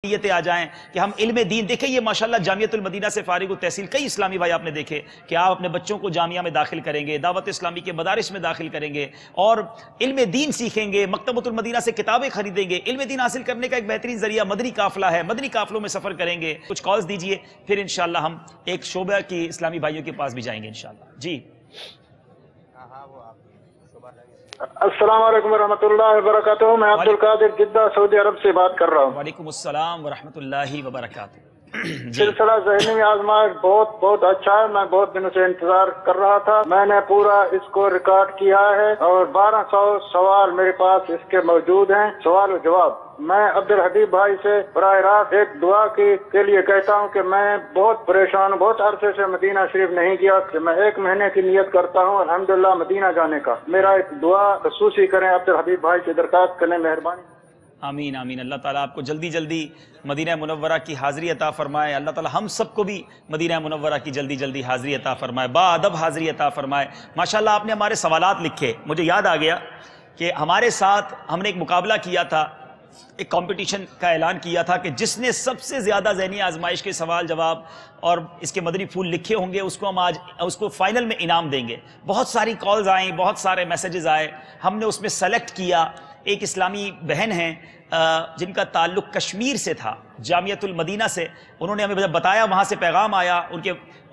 आ जाएं कि हम इल्म दीन देखें। ये माशाल्लाह जामियतुल मदीना से फारिग तहसील कई इस्लामी भाई आपने देखे कि आप अपने बच्चों को जामिया में दाखिल करेंगे, दावत इस्लामी के मदारिस में दाखिल करेंगे और इल्म दीन सीखेंगे, मकतबतुल मदीना से किताबें खरीदेंगे। इल्म दीन हासिल करने का एक बेहतरीन जरिया मदनी काफिला है, मदनी काफिलों में सफ़र करेंगे। कुछ कॉल्स दीजिए, फिर इंशाअल्लाह हम एक शोबा की इस्लामी भाइयों के पास भी जाएंगे इंशाअल्लाह। जी अस्सलाम वालेकुम रहमतुल्लाहि व बरकातुहू। मैं अब्दुल कादिर जिद्दा सऊदी अरब से बात कर रहा हूँ। वालेकुम अस्सलाम व रहमतुल्लाहि व बरकातुहू। सिलसिला ज़हनी आज़माइश बहुत अच्छा है। मैं बहुत दिनों से इंतजार कर रहा था। मैंने पूरा इसको रिकॉर्ड किया है और 1200 सवाल मेरे पास इसके मौजूद हैं, सवाल और जवाब। मैं अब्दुल हबीब भाई से बराह रास्त एक दुआ के लिए कहता हूँ कि मैं बहुत परेशान, बहुत अरसे से मदीना शरीफ नहीं गया कि मैं 1 महीने की नियत करता हूँ अल्हम्दुलिल्लाह मदीना जाने का। मेरा एक दुआ खसूसी करें, अब्दुल हबीब भाई से दरखास्त करें, मेहरबानी। आमीन आमीन। अल्लाह ताला आपको जल्दी जल्दी मदीना मुनव्वरा की हाज़री अता फरमाए। अल्लाह ताला हम सबको भी मदीना मुनव्वरा की जल्दी जल्दी हाज़री अता फरमाए, बाअदब हाज़री अता फरमाए। माशाल्लाह आपने हमारे सवालात लिखे, मुझे याद आ गया कि हमारे साथ हमने एक मुकाबला किया था, एक कंपटीशन का ऐलान किया था कि जिसने सबसे ज़्यादा ज़हनी आजमाइश के सवाल जवाब और इसके मदनी फूल लिखे होंगे उसको हम आज उसको फाइनल में इनाम देंगे। बहुत सारी कॉल्स आई, बहुत सारे मैसेजेस आए, हमने उसमें सेलेक्ट किया। एक इस्लामी बहन हैं जिनका ताल्लुक़ कश्मीर से था, जामियतुल मदीना से। उन्होंने हमें जब बताया, वहाँ से पैगाम आया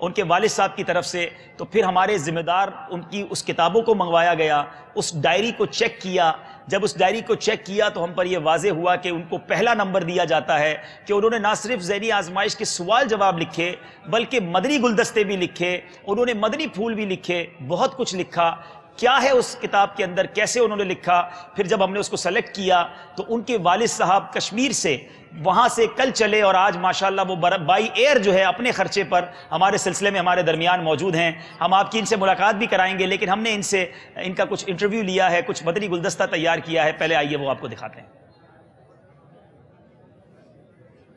उनके वालिद साहब की तरफ से, तो फिर हमारे ज़िम्मेदार उनकी उस किताबों को मंगवाया गया, उस डायरी को चेक किया। जब उस डायरी को चेक किया तो हम पर यह वाज़े हुआ कि उनको पहला नंबर दिया जाता है कि उन्होंने ना सिर्फ ज़हनी आजमाइश के सवाल जवाब लिखे बल्कि मदनी गुलदस्ते भी लिखे, उन्होंने मदनी फूल भी लिखे, बहुत कुछ लिखा। क्या है उस किताब के अंदर, कैसे उन्होंने लिखा, फिर जब हमने उसको सेलेक्ट किया तो उनके वालिद साहब कश्मीर से वहाँ से कल चले और आज माशाल्लाह वो बाई एयर जो है अपने खर्चे पर हमारे सिलसिले में हमारे दरमियान मौजूद हैं। हम आपकी इनसे मुलाकात भी कराएंगे, लेकिन हमने इनका कुछ इंटरव्यू लिया है, कुछ मदनी गुलदस्ता तैयार किया है। पहले आइए वो आपको दिखाते हैं।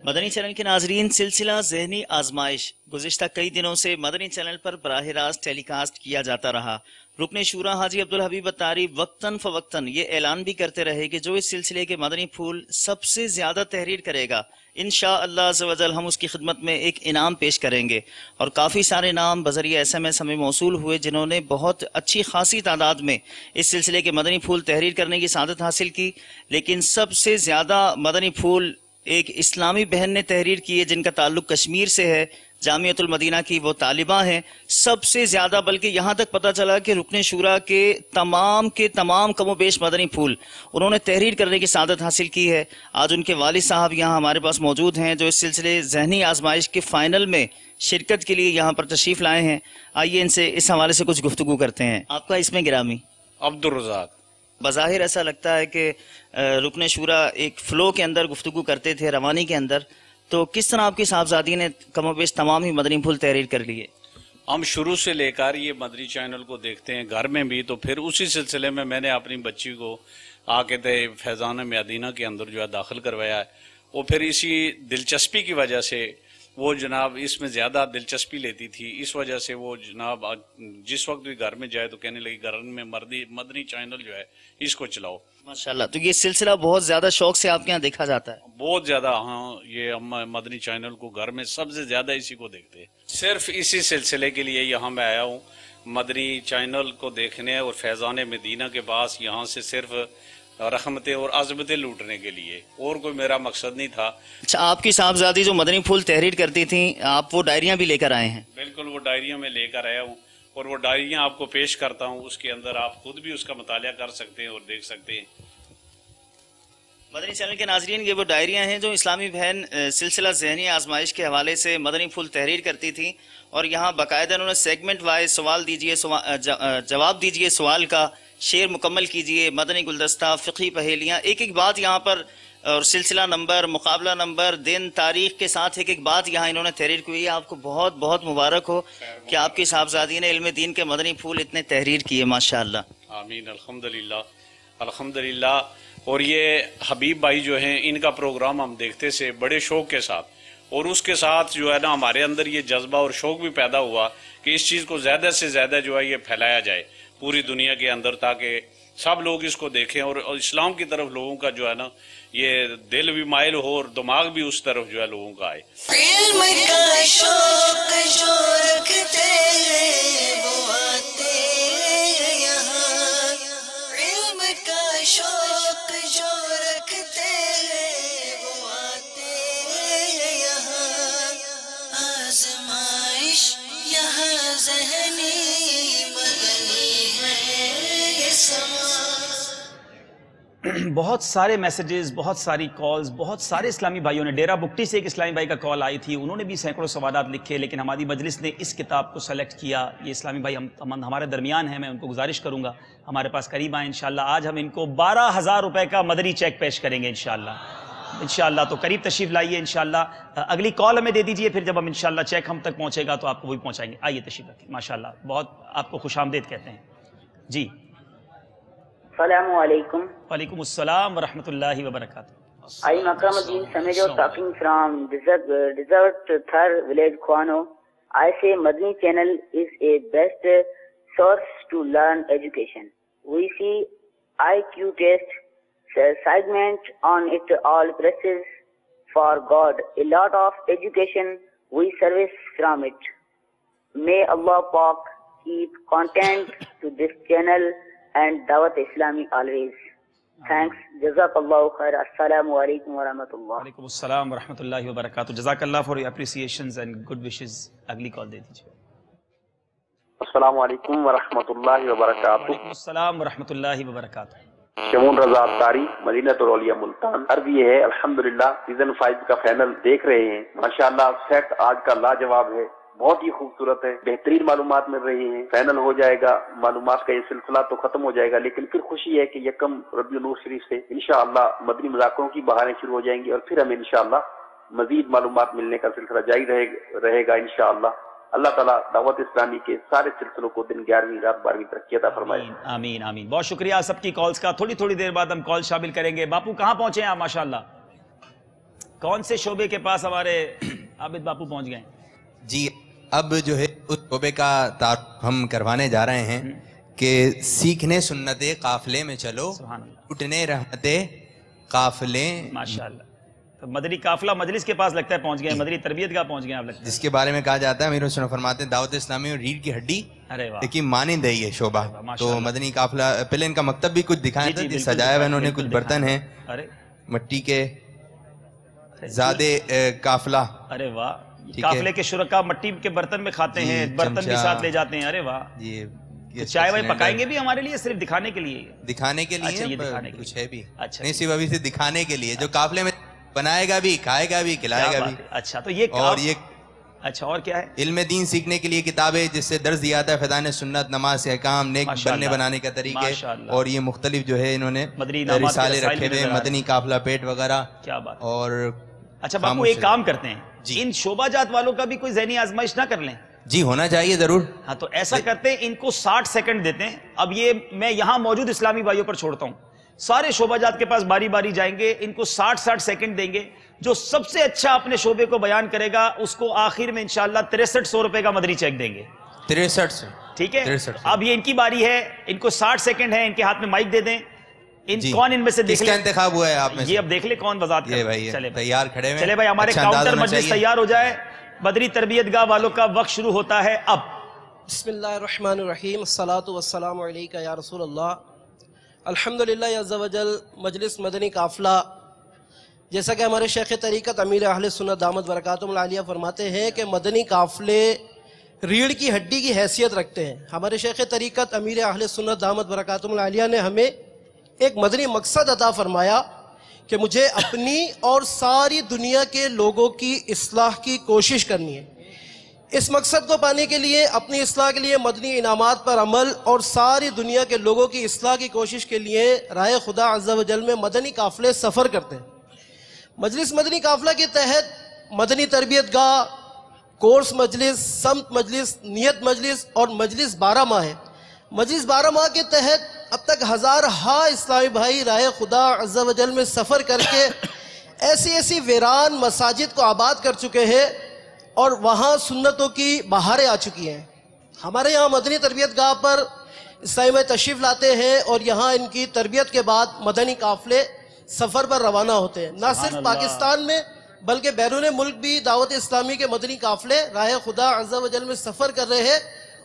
मदनी चैनल के नाजरीन, सिलसिला ज़हनी आजमाइश गुज़िश्ता कई दिनों से मदनी चैनल पर बराह रास्त टेलीकास्ट किया जाता रहा। रुकने शूरा हाजी अब्दुल हबीब अत्तारी वक्तन फ़वक्तन ये ऐलान भी करते रहे कि जो इस सिलसिले के मदनी फूल सबसे ज़्यादा तहरीर करेगा इंशाअल्लाह अज़्ज़ व जल हम उसकी खिदमत में एक इनाम पेश करेंगे। और काफ़ी सारे नाम बज़रिया SMS हमें मौसूल हुए जिन्होंने बहुत अच्छी खासी तादाद में इस सिलसिले के मदनी फूल तहरीर करने की सादत हासिल की। लेकिन सबसे ज़्यादा मदनी फूल एक इस्लामी बहन ने तहरीर की है जिनका ताल्लुक़ कश्मीर से है, जामियतुल मदीना की वो तालिबा हैं सबसे ज़्यादा। बल्कि यहाँ तक पता चला कि रुकने शूरा के तमाम कमो बेश मदनी फूल उन्होंने तहरीर करने की सादत हासिल की है। आज उनके वालिद साहब यहाँ हमारे पास मौजूद हैं जो इस सिलसिले ज़हनी आजमाइश के फ़ाइनल में शिरकत के लिए यहाँ पर तशरीफ़ लाए हैं। आइए इनसे इस हवाले से कुछ गुफ्तगू करते हैं। आपका इसमें गिरामी अब्दुल रज़ाक। बज़ाहिर ऐसा लगता है कि रुकने शूरा एक फ़्लो के अंदर गुफ्तगू करते थे, रवानी के अंदर, तो किस तरह आपकी साहबजादी ने कमोबेश तमाम ही मदनी फूल तहरीर कर लिए? हम शुरू से लेकर ये मदनी चैनल को देखते हैं घर में भी, तो फिर उसी सिलसिले में मैंने अपनी बच्ची को आके फैज़ान मदीना के अंदर जो है दाखिल करवाया है। वो फिर इसी दिलचस्पी की वजह से वो जनाब इसमें ज़्यादा दिलचस्पी लेती थी। इस वजह से वो जनाब जिस वक्त भी घर में जाए तो कहने लगी घर में मदनी चैनल जो है इसको चलाओ। माशाल्लाह, तो ये सिलसिला बहुत ज़्यादा शौक से आपके यहाँ देखा जाता है? बहुत ज़्यादा, हाँ। ये हम मदनी चैनल को घर में सबसे ज़्यादा इसी को देखते हैं। सिर्फ इसी सिलसिले के लिए यहाँ मैं आया हूँ, मदनी चैनल को देखने और फैज़ान मदीना के पास यहाँ से सिर्फ रहमतें और अज़मतें लूटने के लिए, और कोई मेरा मकसद नहीं था। अच्छा, आपकी साहबजादी जो मदनी फूल तहरीर करती थी, आप वो डायरियाँ भी लेकर आए हैं? बिल्कुल, वो डायरियाँ मैं लेकर आया हूँ और वो डायरियाँ आपको पेश करता हूँ। उसके अंदर आप खुद भी उसका मुतालिया कर सकते हैं और देख सकते हैं। मदनी चैनल के नाजरीन, ये वो डायरियाँ हैं जो इस्लामी बहन सिलसिला ज़हनी आजमाइश के हवाले से मदनी फूल तहरीर करती थी। और यहाँ बाकायदा उन्होंने सेगमेंट वाइज सवाल दीजिए, जवाब दीजिए सवाल का, शेर मुकम्मल कीजिए, मदनी गुलदस्ता, फ़िक़ही पहेलियाँ, एक एक बात यहाँ पर, और सिलसिला नंबर, मुकाबला नंबर, दिन, तारीख के साथ एक एक बात यहाँ इन्होंने तहरीर की है। आपको बहुत बहुत मुबारक हो कि आपकी साहबजादी ने इल्म दीन के मदनी फूल इतने तहरीर किए, माशाअल्लाह। आमीन, अल्हम्दुलिल्लाह अल्हम्दुलिल्लाह। और ये हबीब भाई जो हैं, इनका प्रोग्राम हम देखते से बड़े शौक के साथ, और उसके साथ जो है ना हमारे अंदर ये जज्बा और शौक भी पैदा हुआ कि इस चीज़ को ज़्यादा से ज़्यादा जो है ये फैलाया जाए पूरी दुनिया के अंदर, ताकि सब लोग इसको देखें और इस्लाम की तरफ लोगों का जो है ना ये दिल भी माइल हो और दिमाग भी उस तरफ जो है लोगों का आए। इल्म का शौक जो रखते हैं वो आते हैं यहाँ, इल्म का शौक जो रखते हैं वो आते हैं यहाँ, आजमाइश यहाँ ज़हनी मदनी है ये समा। बहुत सारे मैसेजेस, बहुत सारी कॉल्स, बहुत सारे इस्लामी भाइयों ने, डेरा बुक्टी से एक इस्लामी भाई का कॉल आई थी, उन्होंने भी सैकड़ों सवालात लिखे, लेकिन हमारी मजलिस ने इस किताब को सेलेक्ट किया। ये इस्लामी भाई हमारे दरमियान हैं, मैं उनको गुजारिश करूंगा हमारे पास करीब आए इंशाल्लाह। आज हम इनको 12,000 रुपए का मदनी चेक पेश करेंगे इंशाल्लाह। तो करीब तशरीफ लाइए इंशाल्लाह। अगली कॉल हमें दे दीजिए, फिर जब हम इंशाल्लाह चेक हम तक पहुंचेगा तो आपको वही पहुंचाएंगे। आइए तशरीफ रखिए। माशाल्लाह, बहुत आपको खुशामदीद कहते हैं जी। Assalamu alaikum. वालेकुम अस्सलाम व रहमतुल्लाहि व बरकातुहू। I am Akramuddin Samejo talking from Desert Thar village Khwano. I say Madani channel is a best source to learn education. We see IQ test segment on it, all presses for God. A lot of education we service from it. May Allah Pak keep content to this channel and Dawat Islami always. Thanks. Jazakallahu khair. Assalamu alaikum wa rahmatullah. वालेकुम अस्सलाम व रहमतुल्लाहि व बरकातुहू। जज़ाकल्लाह for your appreciations and good wishes. अगली call दे दीजिए। अस्सलामु अलैकुम व रहमतुल्लाहि व बरकातुहू। वालेकुम अस्सलाम व रहमतुल्लाहि व बरकातुहू। शमून रज़ा अत्तारी, मदीनतुल औलिया मुल्तान। अर्ज ये है, अल्हम्दुलिल्लाह सीजन 5 का फाइनल देख रहे हैं। माशाअल्लाह सेट आज का लाजवाब है, बहुत ही खूबसूरत है, बेहतरीन मालूमात मिल रही हैं। फाइनल हो जाएगा, मालूमात का ये सिलसिला तो खत्म हो जाएगा, लेकिन फिर खुशी है कि यकम रबीउल नूर शरीफ से इंशाअल्लाह मदनी मजाकों की बहारें शुरू हो जाएंगी और फिर हमें इंशाअल्लाह मजीद मालूमात मिलने का सिलसिला जारी रहेगा इंशाअल्लाह। अल्लाह ताला दावत इस्लामी के सारे सिलसिलों को दिन 11वीं रात 12वीं तरक्की अता फरमाए। आमीन आमीन। बहुत शुक्रिया सबकी कॉल्स का। थोड़ी थोड़ी देर बाद हम कॉल शामिल करेंगे। बापू कहाँ पहुंचे हैं आप? माशाअल्लाह, कौन से शोबे के पास हमारे आबिद बापू पहुंच गए? जी, अब जो है उस शोबे का तारुफ हम करवाने जा रहे हैं कि सीखने सुन्नते काफिले में चलो, उठने रहमते काफिले। माशाअल्लाह। तो मदनी काफिला मजलिस के पास लगता है पहुंच गए, मदनी तरबियत का पहुंच गए आप लगता है। जिसके बारे में कहा जाता है, अमीर हुसैन फरमाते हैं दावत इस्लामी और रीढ़ की हड्डी लेकिन मानिंद है ये शोबा। तो मदनी काफिला, पहले इनका मकतब भी कुछ दिखाया था, सजाया हुआ इन्होंने, कुछ बर्तन है मट्टी के, ज़्यादा काफिला। अरे वाह, काफिले के शुरका मट्टी के बर्तन में खाते हैं, बर्तन भी साथ ले जाते हैं। अरे वाह, ये चाय वाय पकाएंगे भी हमारे लिए, सिर्फ दिखाने के लिए? दिखाने के लिए। अच्छा, ये दिखाने कुछ है भी। अच्छा, नहीं, सिर्फ अभी से दिखाने के लिए, जो काफिले में बनाएगा भी, खाएगा भी, खिलाएगा भी। अच्छा, तो ये और ये अच्छा, और क्या है? इल्म दीन सीखने के लिए किताबें जिससे दर्ज दिया था, फैज़ान सुन्नत, नमाज के अहकाम, नेक बनने बनाने का तरीके, और ये मुख्तलिफ जो है इन्होंने रिसाले रखे हुए, मदनी काफिला पेट वगैरह। क्या बात। और अच्छा बापू, एक काम करते हैं, इन शोबाजात वालों का भी कोई ज़हनी आजमाइश ना कर लें? जी, होना चाहिए जरूर। हाँ, तो ऐसा करते हैं, इनको 60 सेकंड देते हैं। अब ये मैं यहाँ मौजूद इस्लामी भाइयों पर छोड़ता हूँ, सारे शोबाजात के पास बारी बारी जाएंगे, इनको 60 सेकंड देंगे। जो सबसे अच्छा अपने शोबे को बयान करेगा उसको आखिर में इंशाल्लाह 6300 रुपए का मदनी चेक देंगे। 63, ठीक है। अब ये इनकी बारी है, इनको 60 सेकंड है, इनके हाथ में माइक दे दें। कौन इनमें से किसका इंतखाब हुआ है आप में? ये अब देख ले कौन वजात कर। भाई चले तैयार खड़े हैं। चले भाई, हमारे काउंटर मजलिस तैयार हो जाए। बदरी तरबियतगाह वालों का वक्त शुरू होता है अब। बिस्मिल्लाहिर्रहमानिर्रहीम, अस्सलातु वस्सलामु अलैका या रसूल अल्लाह। अल्हम्दुलिल्लाह अज़्ज़ा वजल, मजलिस मदनी काफिला, जैसा कि हमारे शेख तरीक़त अमीर अहले सुन्नत दामत बरकातुहुल आलिया फरमाते हैं कि मदनी काफिले रीढ़ की हड्डी की हैसियत रखते हैं। हमारे शेख तरीक़त अमीर अहले सुन्नत दामत बरकातुहुल आलिया ने हमें एक मदनी मकसद अता फरमाया कि मुझे अपनी और सारी दुनिया के लोगों की इस्लाह की कोशिश करनी है। इस मकसद को पाने के लिए, अपनी इस्लाह के लिए मदनी इनामात पर अमल और सारी दुनिया के लोगों की इस्लाह की कोशिश के लिए राय खुदा अज़्ज़ा वजल में मदनी काफिले सफ़र करते हैं। मजलिस मदनी काफिला के तहत मदनी तरबियतगाह, कोर्स मजलिस, समत मजलिस, नियत मजलिस और मजलिस 12 माह है। मजलिस 12 माह के तहत अब तक हज़ार इस्लामी भाई राय खुदा अज़्ज़ा वजल में सफ़र करके ऐसी ऐसी वीरान मसाजिद को आबाद कर चुके हैं और वहाँ सुन्नतों की बहारें आ चुकी हैं। हमारे यहाँ मदनी तरबियतगाह पर اسلامی بھائی تشریف لاتے ہیں اور یہاں ان کی تربیت کے بعد مدنی قافلے سفر پر روانہ ہوتے ہیں. نہ صرف پاکستان میں بلکہ بیرون ملک بھی دعوت اسلامی کے مدنی قافلے راہ خدا عز و جل میں سفر کر رہے ہیں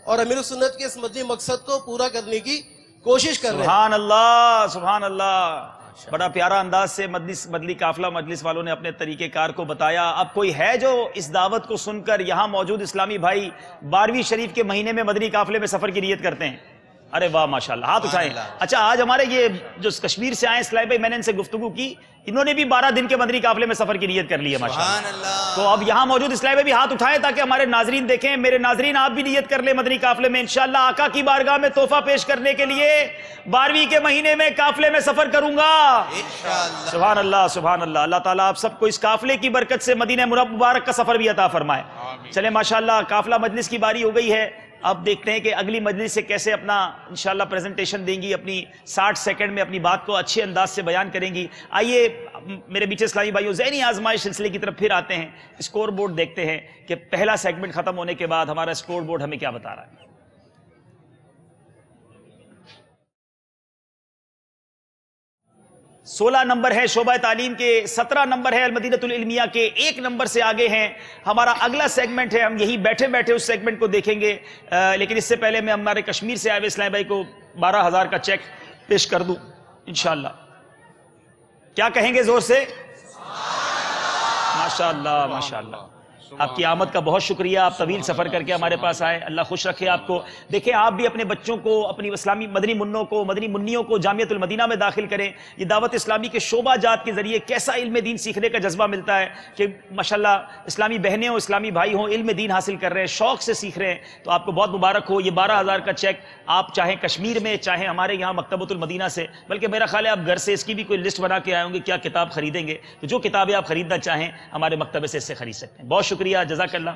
اور امیر سنت کے اس مدنی مقصد کو پورا کرنے کی کوشش کر رہے ہیں. سبحان اللہ سبحان اللہ. بڑا پیارا انداز سے مدنی قافلہ مجلس والوں نے اپنے طریقہ کار کو بتایا. اب کوئی ہے جو اس دعوت کو سن کر یہاں موجود اسلامی بھائی 12ویں شریف کے مہینے میں مدنی قافلے میں سفر کی نیت کرتے ہیں؟ ارے واہ ماشاءاللہ، ہاتھ اٹھائیں. اچھا آج ہمارے یہ جو کشمیر سے آئے اسلامی بھائی، میں نے ان سے گفتگو کی، انہوں نے بھی 12 دن کے مدنی قافلے میں سفر کی نیت کر لی ہے ماشاءاللہ. تو اب یہاں موجود اسلامی بھائی بھی ہاتھ اٹھائیں تاکہ ہمارے ناظرین دیکھیں. میرے ناظرین آپ بھی نیت کر لیں مدنی قافلے میں. انشاءاللہ آقا کی بارگاہ میں تحفہ پیش کرنے کے لیے 12ویں کے مہینے میں قافلے میں سفر کروں گا. سبحان اللہ سبحان اللہ. اللہ تعالیٰ آپ سب کو اس قافلے کی برکت سے مدینہ مبارک کا سفر بھی عطا فرمائے. چلیں ماشاءاللہ قافلہ مجلس کی باری ہو گئی ہے. اب دیکھتے ہیں کہ اگلی مجلس سے کیسے اپنا انشاءاللہ پریزنٹیشن دیں گی، اپنی 60 سیکنڈ میں اپنی بات کو اچھے انداز سے بیان کریں گی. آئیے میرے بیچ اسلامی بھائیوں ذہنی آزمائش سلسلے کی طرف پھر آتے ہیں. اسکور بورڈ دیکھتے ہیں کہ پہلا سیگمنٹ ختم ہونے کے بعد ہمارا اسکور بورڈ ہمیں کیا بتا رہا ہے. 16 نمبر ہے شعبہ تعلیم کے، 17 نمبر ہے المدینہ العلمیہ کے، 1 نمبر سے آگے ہیں. ہمارا اگلا سیگمنٹ ہے، ہم یہی بیٹھے بیٹھے اس سیگمنٹ کو دیکھیں گے. لیکن اس سے پہلے میں ہمارے کشمیر سے آئے ہوئے اسلام بھائی کو 12,000 کا چیک پیش کر دوں انشاءاللہ. کیا کہیں گے زور سے؟ ماشاءاللہ ماشاءاللہ. آپ کی آمد کا بہت شکریہ. آپ طویل سفر کر کے ہمارے پاس آئے. اللہ خوش رکھے آپ کو. دیکھیں آپ بھی اپنے بچوں کو، اپنی اسلامی مدنی منوں کو، مدنی منیوں کو جامعۃ المدینہ میں داخل کریں. یہ دعوت اسلامی کے شعبہ جات کے ذریعے کیسا علم دین سیکھنے کا جذبہ ملتا ہے کہ ماشاءاللہ اسلامی بہنیں ہوں، اسلامی بھائی ہوں، علم دین حاصل کر رہے ہیں، شوق سے سیکھ رہے ہیں. تو آپ کو بہت مبارک ہو. یہ 12,000 کا چیک آپ چاہیں کشمیر میں، چاہیں ہمارے یہاں مکتبۃ المدینہ سے، بلکہ میرا خیال ہے آپ گھر سے اس کی بھی کوئی لسٹ بنا کے آئے ہوں گے کیا کتاب خریدیں گے. تو جو کتابیں آپ خریدنا چاہیں ہمارے مکتبے سے اس سے خرید سکتے ہیں. بہت شکریہ، جزاک اللہ.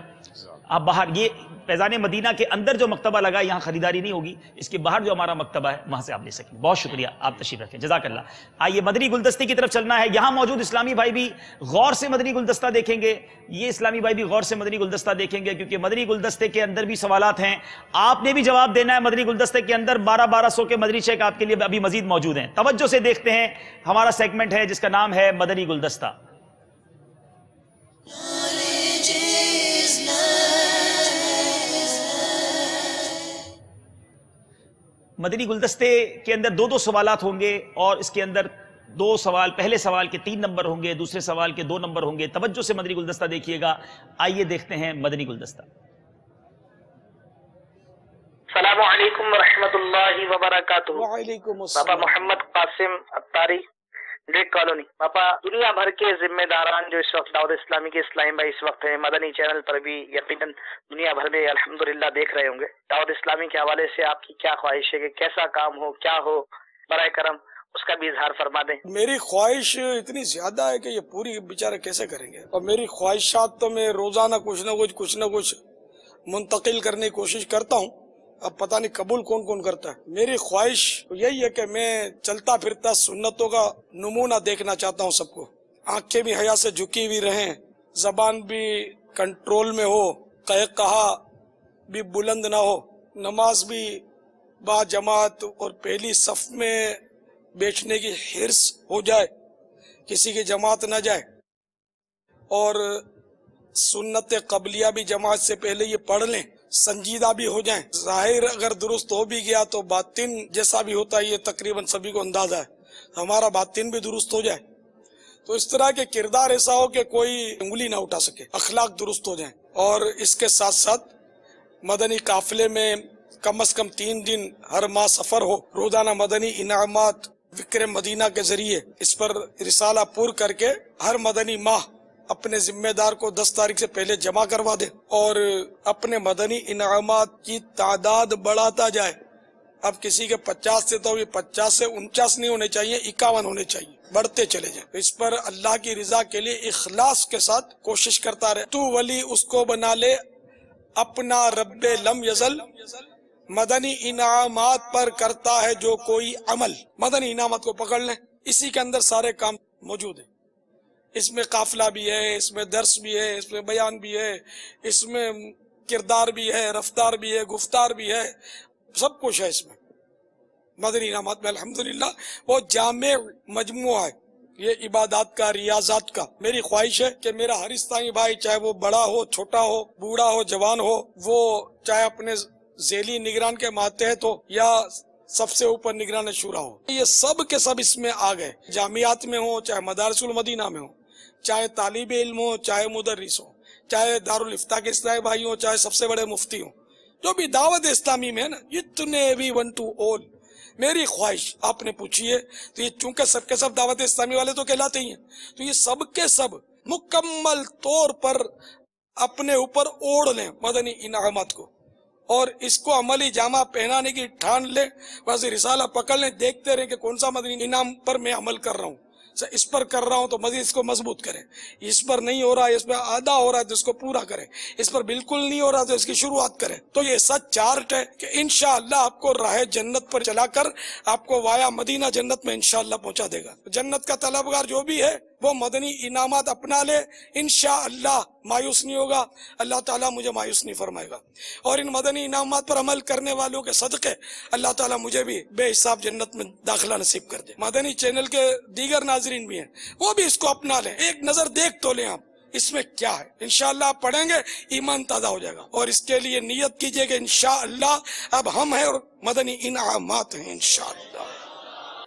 آپ باہر یہ فیضان مدینہ کے اندر جو مکتبہ لگا ہے یہاں خریداری نہیں ہوگی، اس کے باہر جو ہمارا مکتبہ ہے وہاں سے آپ لے سکیں. بہت شکریہ، آپ تشریف رکھیں، جزاک اللہ. آئیے مدنی گلدستے کی طرف چلنا ہے. یہاں موجود اسلامی بھائی بھی غور سے مدنی گلدستہ دیکھیں گے. یہ اسلامی بھائی بھی غور سے مدنی گلدستہ دیکھیں گے کیونکہ مدنی گلدستے کے اندر بھی سوالات ہیں. آپ نے بھی جواب دینا ہے. مدنی گلدستے کے اندر 1200 کے مدنی چیک آپ کے لیے ابھی مزید موجود ہیں. توجہ سے دیکھتے ہیں. ہمارا سیگمنٹ ہے جس کا نام ہے مدنی گلدستہ. مدنی گلدستے کے اندر 2 سوالات ہوں گے اور اس کے اندر 2 سوال، پہلے سوال کے 3 نمبر ہوں گے، دوسرے سوال کے 2 نمبر ہوں گے. توجہ سے مدنی گلدستہ دیکھیے گا. آئیے دیکھتے ہیں مدنی گلدستہ. السلام علیکم ورحمۃ اللہ وبرکاتہ. وعلیکم السلام. بابا محمد قاسم اتاری، ڈیک کالونی. بابا دنیا بھر کے ذمہ داران جو اس وقت دعوت اسلامی کے اسلامی بھائی اس وقت ہیں، مدنی چینل پر بھی یقیناً دنیا بھر میں الحمدللہ دیکھ رہے ہوں گے. دعوت اسلامی کے حوالے سے آپ کی کیا خواہش ہے کہ کیسا کام ہو، کیا ہو، برائے کرم اس کا بھی اظہار فرما دیں. میری خواہش اتنی زیادہ ہے کہ یہ پوری بیچارے کیسے کریں گے، اور میری خواہشات تو میں روزانہ کچھ نہ کچھ منتقل کرنے کی کوشش کرتا ہوں. اب پتہ نہیں قبول کون کون کرتا ہے. میری خواہش یہی ہے کہ میں چلتا پھرتا سنتوں کا نمونہ دیکھنا چاہتا ہوں سب کو. آنکھیں بھی حیا سے جھکی ہوئی رہیں، زبان بھی کنٹرول میں ہو، کہا بھی بلند نہ ہو، نماز بھی با جماعت اور پہلی صف میں بیٹھنے کی حرص ہو جائے، کسی کی جماعت نہ جائے، اور سنت قبلیہ بھی جماعت سے پہلے یہ پڑھ لیں، سنجیدہ بھی ہو جائیں. ظاہر اگر درست ہو بھی گیا تو باطن جیسا بھی ہوتا ہے یہ تقریباً سبھی کو اندازہ ہے، ہمارا باطن بھی درست ہو جائے. تو اس طرح کے کردار ایسا ہو کہ کوئی انگلی نہ اٹھا سکے، اخلاق درست ہو جائیں. اور اس کے ساتھ ساتھ مدنی قافلے میں کم از کم 3 دن ہر ماہ سفر ہو. روزانہ مدنی انعامات فکر مدینہ کے ذریعے اس پر رسالہ پور کر کے ہر مدنی ماہ اپنے ذمہ دار کو 10 تاریخ سے پہلے جمع کروا دے اور اپنے مدنی انعامات کی تعداد بڑھاتا جائے. اب کسی کے 50 سے تو یہ 50 سے 49 نہیں ہونے چاہیے، 51 ہونے چاہیے، بڑھتے چلے جائیں. اس پر اللہ کی رضا کے لیے اخلاص کے ساتھ کوشش کرتا رہے. تو ولی اس کو بنا لے اپنا رب لم یزل، مدنی انعامات پر کرتا ہے جو کوئی عمل. مدنی انعامات کو پکڑ لیں، اسی کے اندر سارے کام موجود ہیں. اس میں قافلہ بھی ہے، اس میں درس بھی ہے، اس میں بیان بھی ہے، اس میں کردار بھی ہے، رفتار بھی ہے، گفتار بھی ہے، سب کچھ ہے اس میں. मदनी इनामात में अल्हम्दुलिल्लाह वो जामे मजमुआ है ये इबादत का, रियाजात का। मेरी ख्वाहिश है कि मेरा हर इस्लामी भाई, चाहे वो बड़ा हो, छोटा हो, बूढ़ा हो, जवान हो, वो चाहे अपने ज़ेली निगरान के मातहत हो या सबसे ऊपर निगरान शुरा हो, ये सब के सब इसमें आ गए। जामियात में हो, चाहे मदारिसुल मदीना में हो, चाहे तालिब इल्म हो, चाहे मुदर्रिस हो, चाहे दारुल इफ्ता के इस्लामी भाई हो, चाहे सबसे बड़े मुफ्ती हो, जो भी दावत इस्लामी में है ना, इतने भी वन टू ऑल। मेरी ख्वाहिश आपने पूछी है तो ये चूंकि सबके सब दावत इस्लामी वाले तो कहलाते ही हैं, तो ये सबके सब मुकम्मल तौर पर अपने ऊपर ओढ़ लें मदनी इनामत को और इसको अमली जामा पहनाने की ठान ले, बस रिसाला पकड़ लें, देखते रहे कि कौन सा मदनी इनाम पर मैं अमल कर रहा हूँ। इस पर कर रहा हूँ तो मजीद इसको मजबूत करें, इस पर नहीं हो रहा है, इस पर आधा हो रहा है तो इसको पूरा करें, इस पर बिल्कुल नहीं हो रहा तो इसकी शुरुआत करें। तो ये सच चार्ट है कि इंशाअल्लाह आपको राह जन्नत पर चलाकर आपको वाया मदीना जन्नत में इंशाअल्लाह पहुंचा देगा। जन्नत का तलबगार जो भी है वो मदनी इनामात अपना ले, इंशाअल्लाह मायूस नहीं होगा, अल्लाह ताला मुझे मायूस नहीं फरमाएगा। और इन मदनी इनामात पर अमल करने वालों के सदक़े अल्लाह ताला मुझे भी बेहिसाब जन्नत में दाखिला नसीब कर दे। मदनी चैनल के दीगर नाजरीन भी हैं, वो भी इसको अपना लें, एक नजर देख तो लें आप इसमें क्या है। इंशाअल्लाह आप पढ़ेंगे, ईमान ताज़ा हो जाएगा। और इसके लिए नियत कीजिए कि इंशाअल्लाह अब हम हैं और मदनी इनामात हैं इंशाअल्लाह।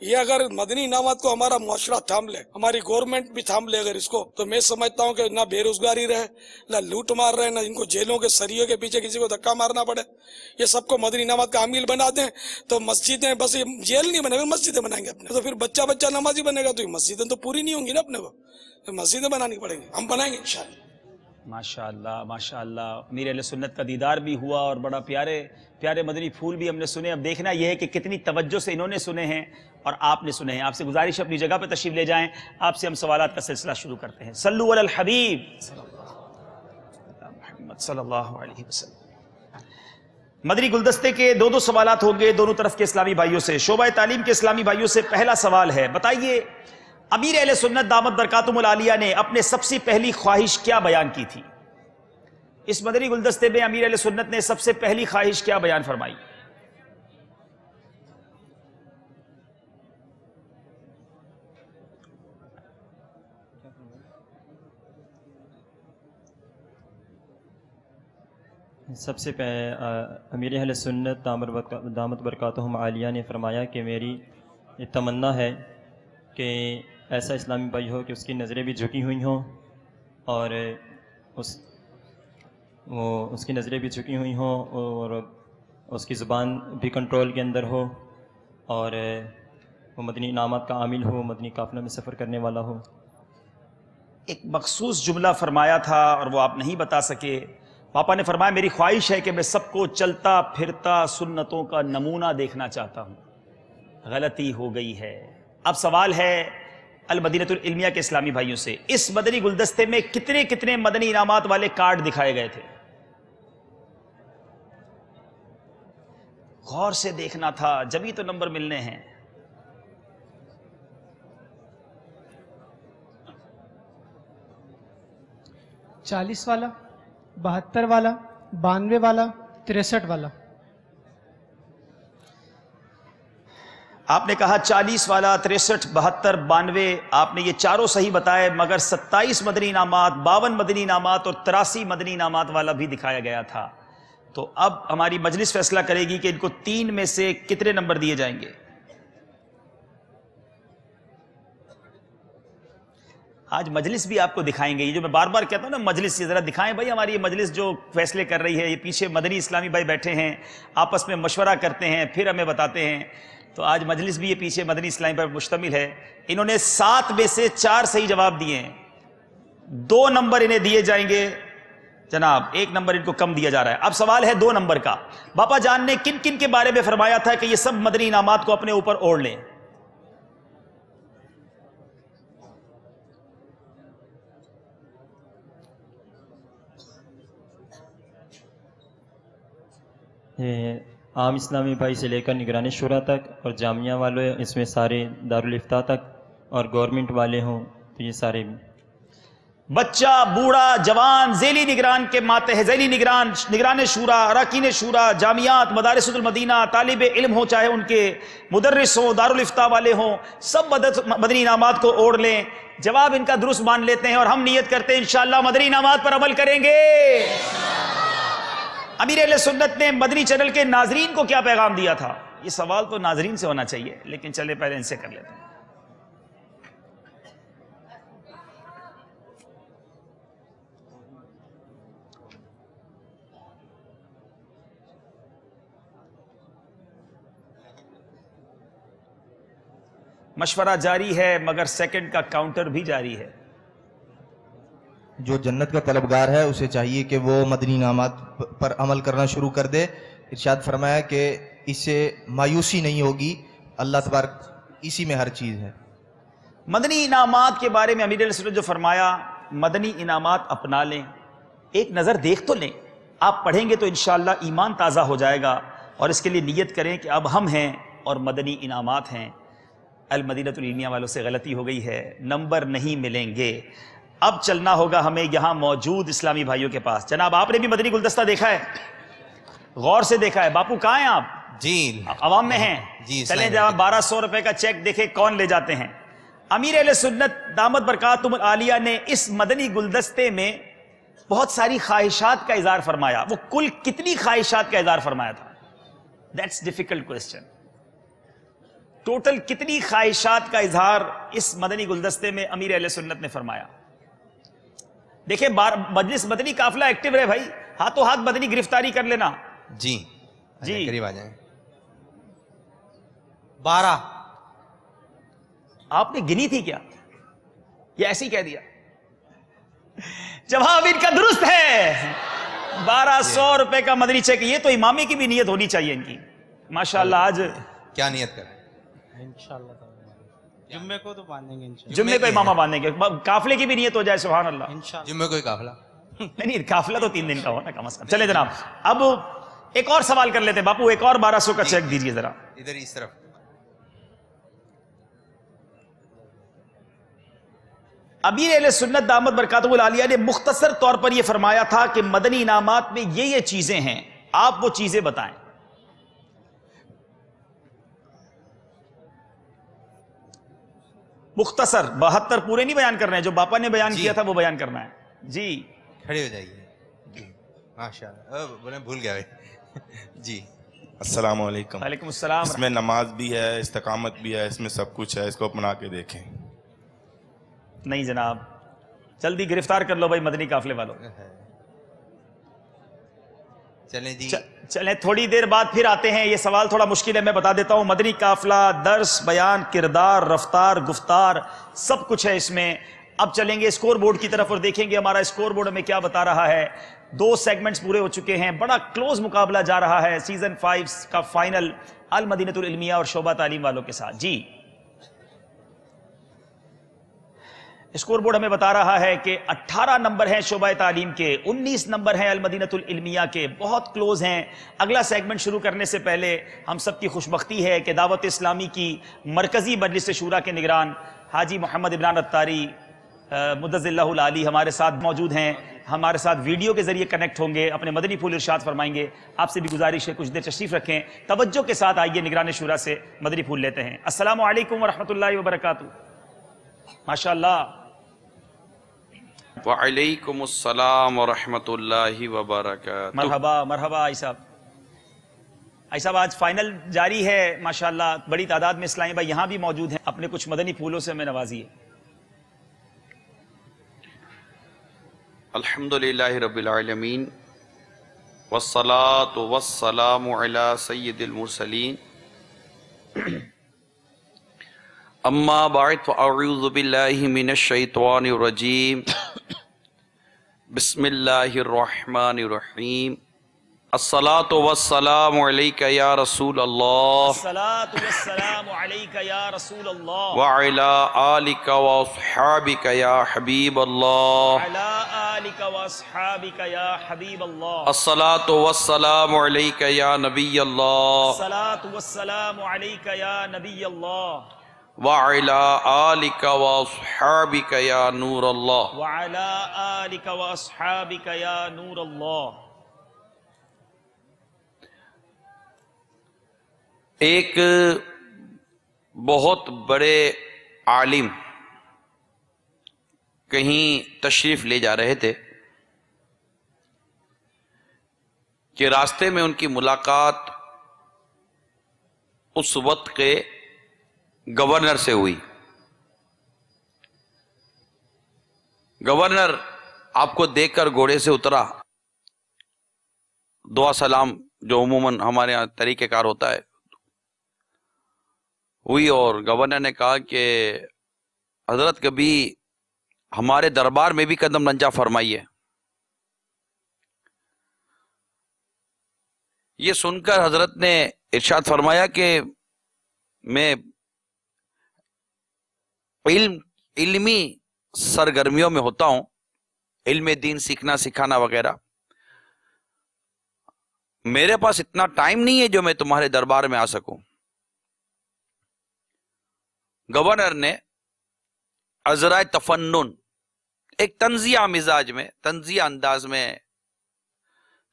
ये अगर मदनी इनामात को हमारा मुआशरा थाम ले, हमारी गवर्नमेंट भी थाम ले अगर इसको, तो मैं समझता हूँ कि ना बेरोजगारी रहे, ना लूट मार रहे, ना इनको जेलों के सरियों के पीछे किसी को धक्का मारना पड़े। ये सबको मदनी इनामात का आमिल बना दें तो मस्जिदें, बस ये जेल नहीं बनेगा, मस्जिदें बनाएंगे अपने। तो फिर बच्चा बच्चा नमाजी बनेगा तो ये मस्जिदें तो पूरी नहीं होंगी ना अपने को, तो मस्जिदें बनानी पड़ेंगी, हम बनाएंगे इंशाअल्लाह। माशाअल्लाह माशाअल्लाह, अमीर अहले सुन्नत का दीदार भी हुआ और बड़ा प्यारे प्यारे मदनी फूल भी हमने सुने। अब देखना यह है कि कितनी तवज्जो से इन्होंने सुने हैं और आपने सुने हैं। आपसे गुजारिश अपनी जगह पर तशरीफ ले जाएं, आपसे हम सवालात का सिलसिला शुरू करते हैं। सल्लु अलल हबीब सल्लल्लाहु अलैहि वसल्लम। मदनी गुलदस्ते के दो सवालात होंगे दोनों तरफ के इस्लामी भाइयों से, शोबा तालीम के इस्लामी भाइयों से। पहला सवाल है, बताइए अमीर अहले सुन्नत दामत बरकातुहुल आलिया ने अपने सबसे पहली ख्वाहिश क्या बयान की थी? इस मदनी गुलदस्ते में अमीर अहले सुन्नत ने सबसे पहली ख्वाहिश क्या बयान फरमाई? सबसे अमीर अहले सुन्नत दामत बरकातुहुम आलिया ने फरमाया कि मेरी ये तमन्ना है कि ऐसा इस्लामी भाई हो कि उसकी नज़रें भी झुकी हुई हों और उसकी नज़रें भी झुकी हुई हों और उसकी ज़ुबान भी कंट्रोल के अंदर हो और वो मदनी इनामात का आमिल हो, मदनी काफ़िला में सफ़र करने वाला हो। एक मखसूस जुमला फरमाया था और वो आप नहीं बता सके। पापा ने फरमाया मेरी ख्वाहिश है कि मैं सबको चलता फिरता सुन्नतों का नमूना देखना चाहता हूँ। गलती हो गई है। अब सवाल है अल मदीनतुल इल्मिया के इस्लामी भाइयों से, इस मदनी गुलदस्ते में कितने कितने मदनी इनामात वाले कार्ड दिखाए गए थे? गौर से देखना था, जब ही तो नंबर मिलने हैं। चालीस वाला, 72 वाला, 92 वाला, 63 वाला। आपने कहा 40 वाला, 63, 72, 92, आपने ये चारों सही बताए, मगर 27 मदनी इनामात, 52 मदनी इनामात और 83 मदनी इनामात वाला भी दिखाया गया था। तो अब हमारी मजलिस फैसला करेगी कि इनको 3 में से कितने नंबर दिए जाएंगे। आज मजलिस भी आपको दिखाएंगे। ये जो मैं बार बार कहता हूं ना, मजलिस ये जरा दिखाएं भाई। हमारी ये मजलिस जो फैसले कर रही है, ये पीछे मदनी इस्लामी भाई बैठे हैं, आपस में मशवरा करते हैं, फिर हमें बताते हैं। तो आज मजलिस भी ये पीछे मदनी इस्लामी पर मुश्तमिल है। इन्होंने 7 में से 4 सही जवाब दिए हैं। 2 नंबर इन्हें दिए जाएंगे जनाब, 1 नंबर इनको कम दिया जा रहा है। अब सवाल है 2 नंबर का। बापा जान ने किन किन के बारे में फरमाया था कि ये सब मदनी इनामात को अपने ऊपर ओढ़ लें? आम इस्लामी भाई से लेकर निगरानी शुरा तक और जामिया वाले, इसमें सारे दारुल इफ्ता तक और गवर्नमेंट वाले हों तो ये सारे भी। بچہ، بوڑھا، جوان، ذیلی نگران کے ماتحت، ذیلی نگران شورا، اراکین شورا، جامعات، مدارس المدینہ، طالب علم ہوں، چاہے ان کے مدرس ہوں، دارالفتاء والے ہوں، سب مدنی انعامات کو اوڑھ لیں. جواب ان کا درست مان لیتے ہیں اور ہم نیت کرتے ہیں انشاءاللہ مدنی انعامات پر عمل کریں گے. امیر اہل سنت نے مدنی چینل کے ناظرین کو کیا پیغام دیا تھا؟ یہ سوال تو ناظرین سے ہونا چاہیے، لیکن چلے پہلے ان سے کر لیتے ہیں. مشورہ جاری ہے مگر سیکنڈ کا کاؤنٹر بھی جاری ہے. جو جنت کا طلبگار ہے اسے چاہیے کہ وہ مدنی انعامات پر عمل کرنا شروع کر دے. ارشاد فرمایا کہ اس سے مایوسی نہیں ہوگی، اللہ تبارک اسی میں ہر چیز ہے. مدنی انعامات کے بارے میں امیر علیہ السلام جو فرمایا، مدنی انعامات اپنا لیں، ایک نظر دیکھ تو لیں. آپ پڑھیں گے تو انشاءاللہ ایمان تازہ ہو جائے گا، اور اس کے لیے نیت کریں کہ اب ہم ہیں اور مدنی انعامات ہیں. المدینۃ العلمیہ والوں سے غلطی ہو گئی ہے، نمبر نہیں ملیں گے. اب چلنا ہوگا ہمیں یہاں موجود اسلامی بھائیوں کے پاس. جناب آپ نے بھی مدنی گلدستہ دیکھا ہے، غور سے دیکھا ہے. باپو کہاں ہیں آپ؟ جی عوام میں ہیں. چلیں جناب 1200 روپے کا چیک دیکھیں کون لے جاتے ہیں. امیر اہل سنت دامت برکاتہم العالیہ نے اس مدنی گلدستے میں بہت ساری خواہشات کا اظہار فرمایا. وہ کل کتنی خواہشات کا اظہار فرمایا تھا؟ That's difficult question. ٹوٹل کتنی خواہشات کا اظہار اس مدنی گلدستے میں امیر اہل سنت نے فرمایا؟ دیکھیں مجلس مدنی قافلہ ایکٹیو رہے بھائی، ہاتھوں ہاتھ مدنی گرفتاری کر لینا. جی جی قریب آ جائیں. 12 آپ نے گنی تھی کیا یا ایسے ہی کہہ دیا؟ جواب ان کا درست ہے. 1200 روپے کا مدنی چیک. یہ تو امامی کی بھی نیت ہونی چاہیے ان کی. ماشاءاللہ آج کیا نیت کر انشاءاللہ جمعے کو تو باندھیں گے انشاءاللہ. جمعے کو امامہ باندھیں گے. قافلے کی بھی نیت ہو جائے. سبحان اللہ. جمعے کو قافلہ نہیں، قافلہ تو 3 دن کا ہو نا کم از کم. چلے جناب اب ایک اور سوال کر لیتے ہیں. باپو ایک اور 1200 کا چیک دیجئے ذرا. ادھر اس طرف. امیر اہل سنت دامت برکاتہم العالیہ نے مختصر طور پر یہ فرمایا تھا کہ مدنی انعامات میں یہ چیزیں ہیں، آپ وہ چیزیں بتائیں. مختصر 72 پورے نہیں بیان کر رہے ہیں، جو باپا نے بیان کیا تھا وہ بیان کرنا ہے. جی کھڑے ہو جائیے. جی ماشاءاللہ. بولیں بھول گیا بھائی. جی السلام علیکم. وعلیکم السلام. اس میں نماز بھی ہے، استقامت بھی ہے، اس میں سب کچھ ہے. اس کو اپنا کے دیکھیں. نہیں جناب، جلدی گرفتار کر لو بھائی مدنی قافلے والوں. چلیں جی چلیں تھوڑی دیر بعد پھر آتے ہیں. یہ سوال تھوڑا مشکل ہے، میں بتا دیتا ہوں. مدنی قافلہ، درس، بیان، کردار، رفتار، گفتار، سب کچھ ہے اس میں. اب چلیں گے اسکور بورڈ کی طرف اور دیکھیں گے ہمارا اسکور بورڈ ہمیں کیا بتا رہا ہے. 2 سیگمنٹس پورے ہو چکے ہیں. بڑا کلوز مقابلہ جا رہا ہے سیزن 5 کا فائنل المدینۃ العلمیہ اور شعبہ تعلیم والوں کے ساتھ. جی اسکور بورڈ ہمیں بتا رہا ہے کہ 18 نمبر ہیں شعبہ تعلیم کے، 19 نمبر ہیں المدینۃ العلمیہ کے. بہت کلوز ہیں. اگلا سیگمنٹ شروع کرنے سے پہلے ہم سب کی خوشبختی ہے کہ دعوت اسلامی کی مرکزی مجلس شورا کے نگران حاجی محمد عمران عطاری مدظ اللہ العالی ہمارے ساتھ موجود ہیں. ہمارے ساتھ ویڈیو کے ذریعے کنیکٹ ہوں گے، اپنے مدنی پھول ارشاد فرمائیں گے. آپ سے بھی گزارش ہے کچھ دیر تشریف رکھیں. توجہ کے ساتھ آئیے نگران شورا سے مدنی پھول لیتے ہیں. السلام علیکم ورحمۃ اللہ وبرکاتہ. ماشاءاللہ. وعلیکم السلام ورحمۃ اللہ وبرکاتہ. مرحبا مرحبا آئی صاحب. آئی صاحب آج فائنل جاری ہے ماشاءاللہ. بڑی تعداد میں اسلامی بھائی یہاں بھی موجود ہیں. اپنے کچھ مدنی پھولوں سے ہمیں نوازیے. الحمدللہ رب العالمین والصلاة والسلام علی سید المرسلین اما بعد فاعوذ باللہ من الشیطان الرجیم بسم اللہ الرحمن الرحیم. الصلاة والسلام علیک یا رسول اللہ الصلاة والسلام علیک یا رسول اللہ وعلی آلک واصحابک یا حبیب اللہ وعلی آلک واصحابک یا حبیب اللہ. الصلاة والسلام علیک یا نبی اللہ الصلاة والسلام علیک یا نبی اللہ वअला आलिका वअस्हाबिका या नूर अल्लाह। वअला आलिका वअस्हाबिका या नूर अल्लाह। एक बहुत बड़े आलिम कहीं तशरीफ ले जा रहे थे कि रास्ते में उनकी मुलाकात उस वक्त के गवर्नर से हुई। गवर्नर आपको देखकर घोड़े से उतरा, दुआ सलाम जो उमूमन हमारे यहाँ तरीक़ेकार होता है हुई, और गवर्नर ने कहा कि हजरत कभी हमारे दरबार में भी कदम रंजा फरमाइए। ये सुनकर हजरत ने इरशाद फरमाया कि मैं इल्मी सरगर्मियों में होता हूं, इल्म दीन सीखना सिखाना वगैरह, मेरे पास इतना टाइम नहीं है जो मैं तुम्हारे दरबार में आ सकूं। गवर्नर ने अजराए तफन्नुन, एक तंजिया मिजाज में, तंजिया अंदाज में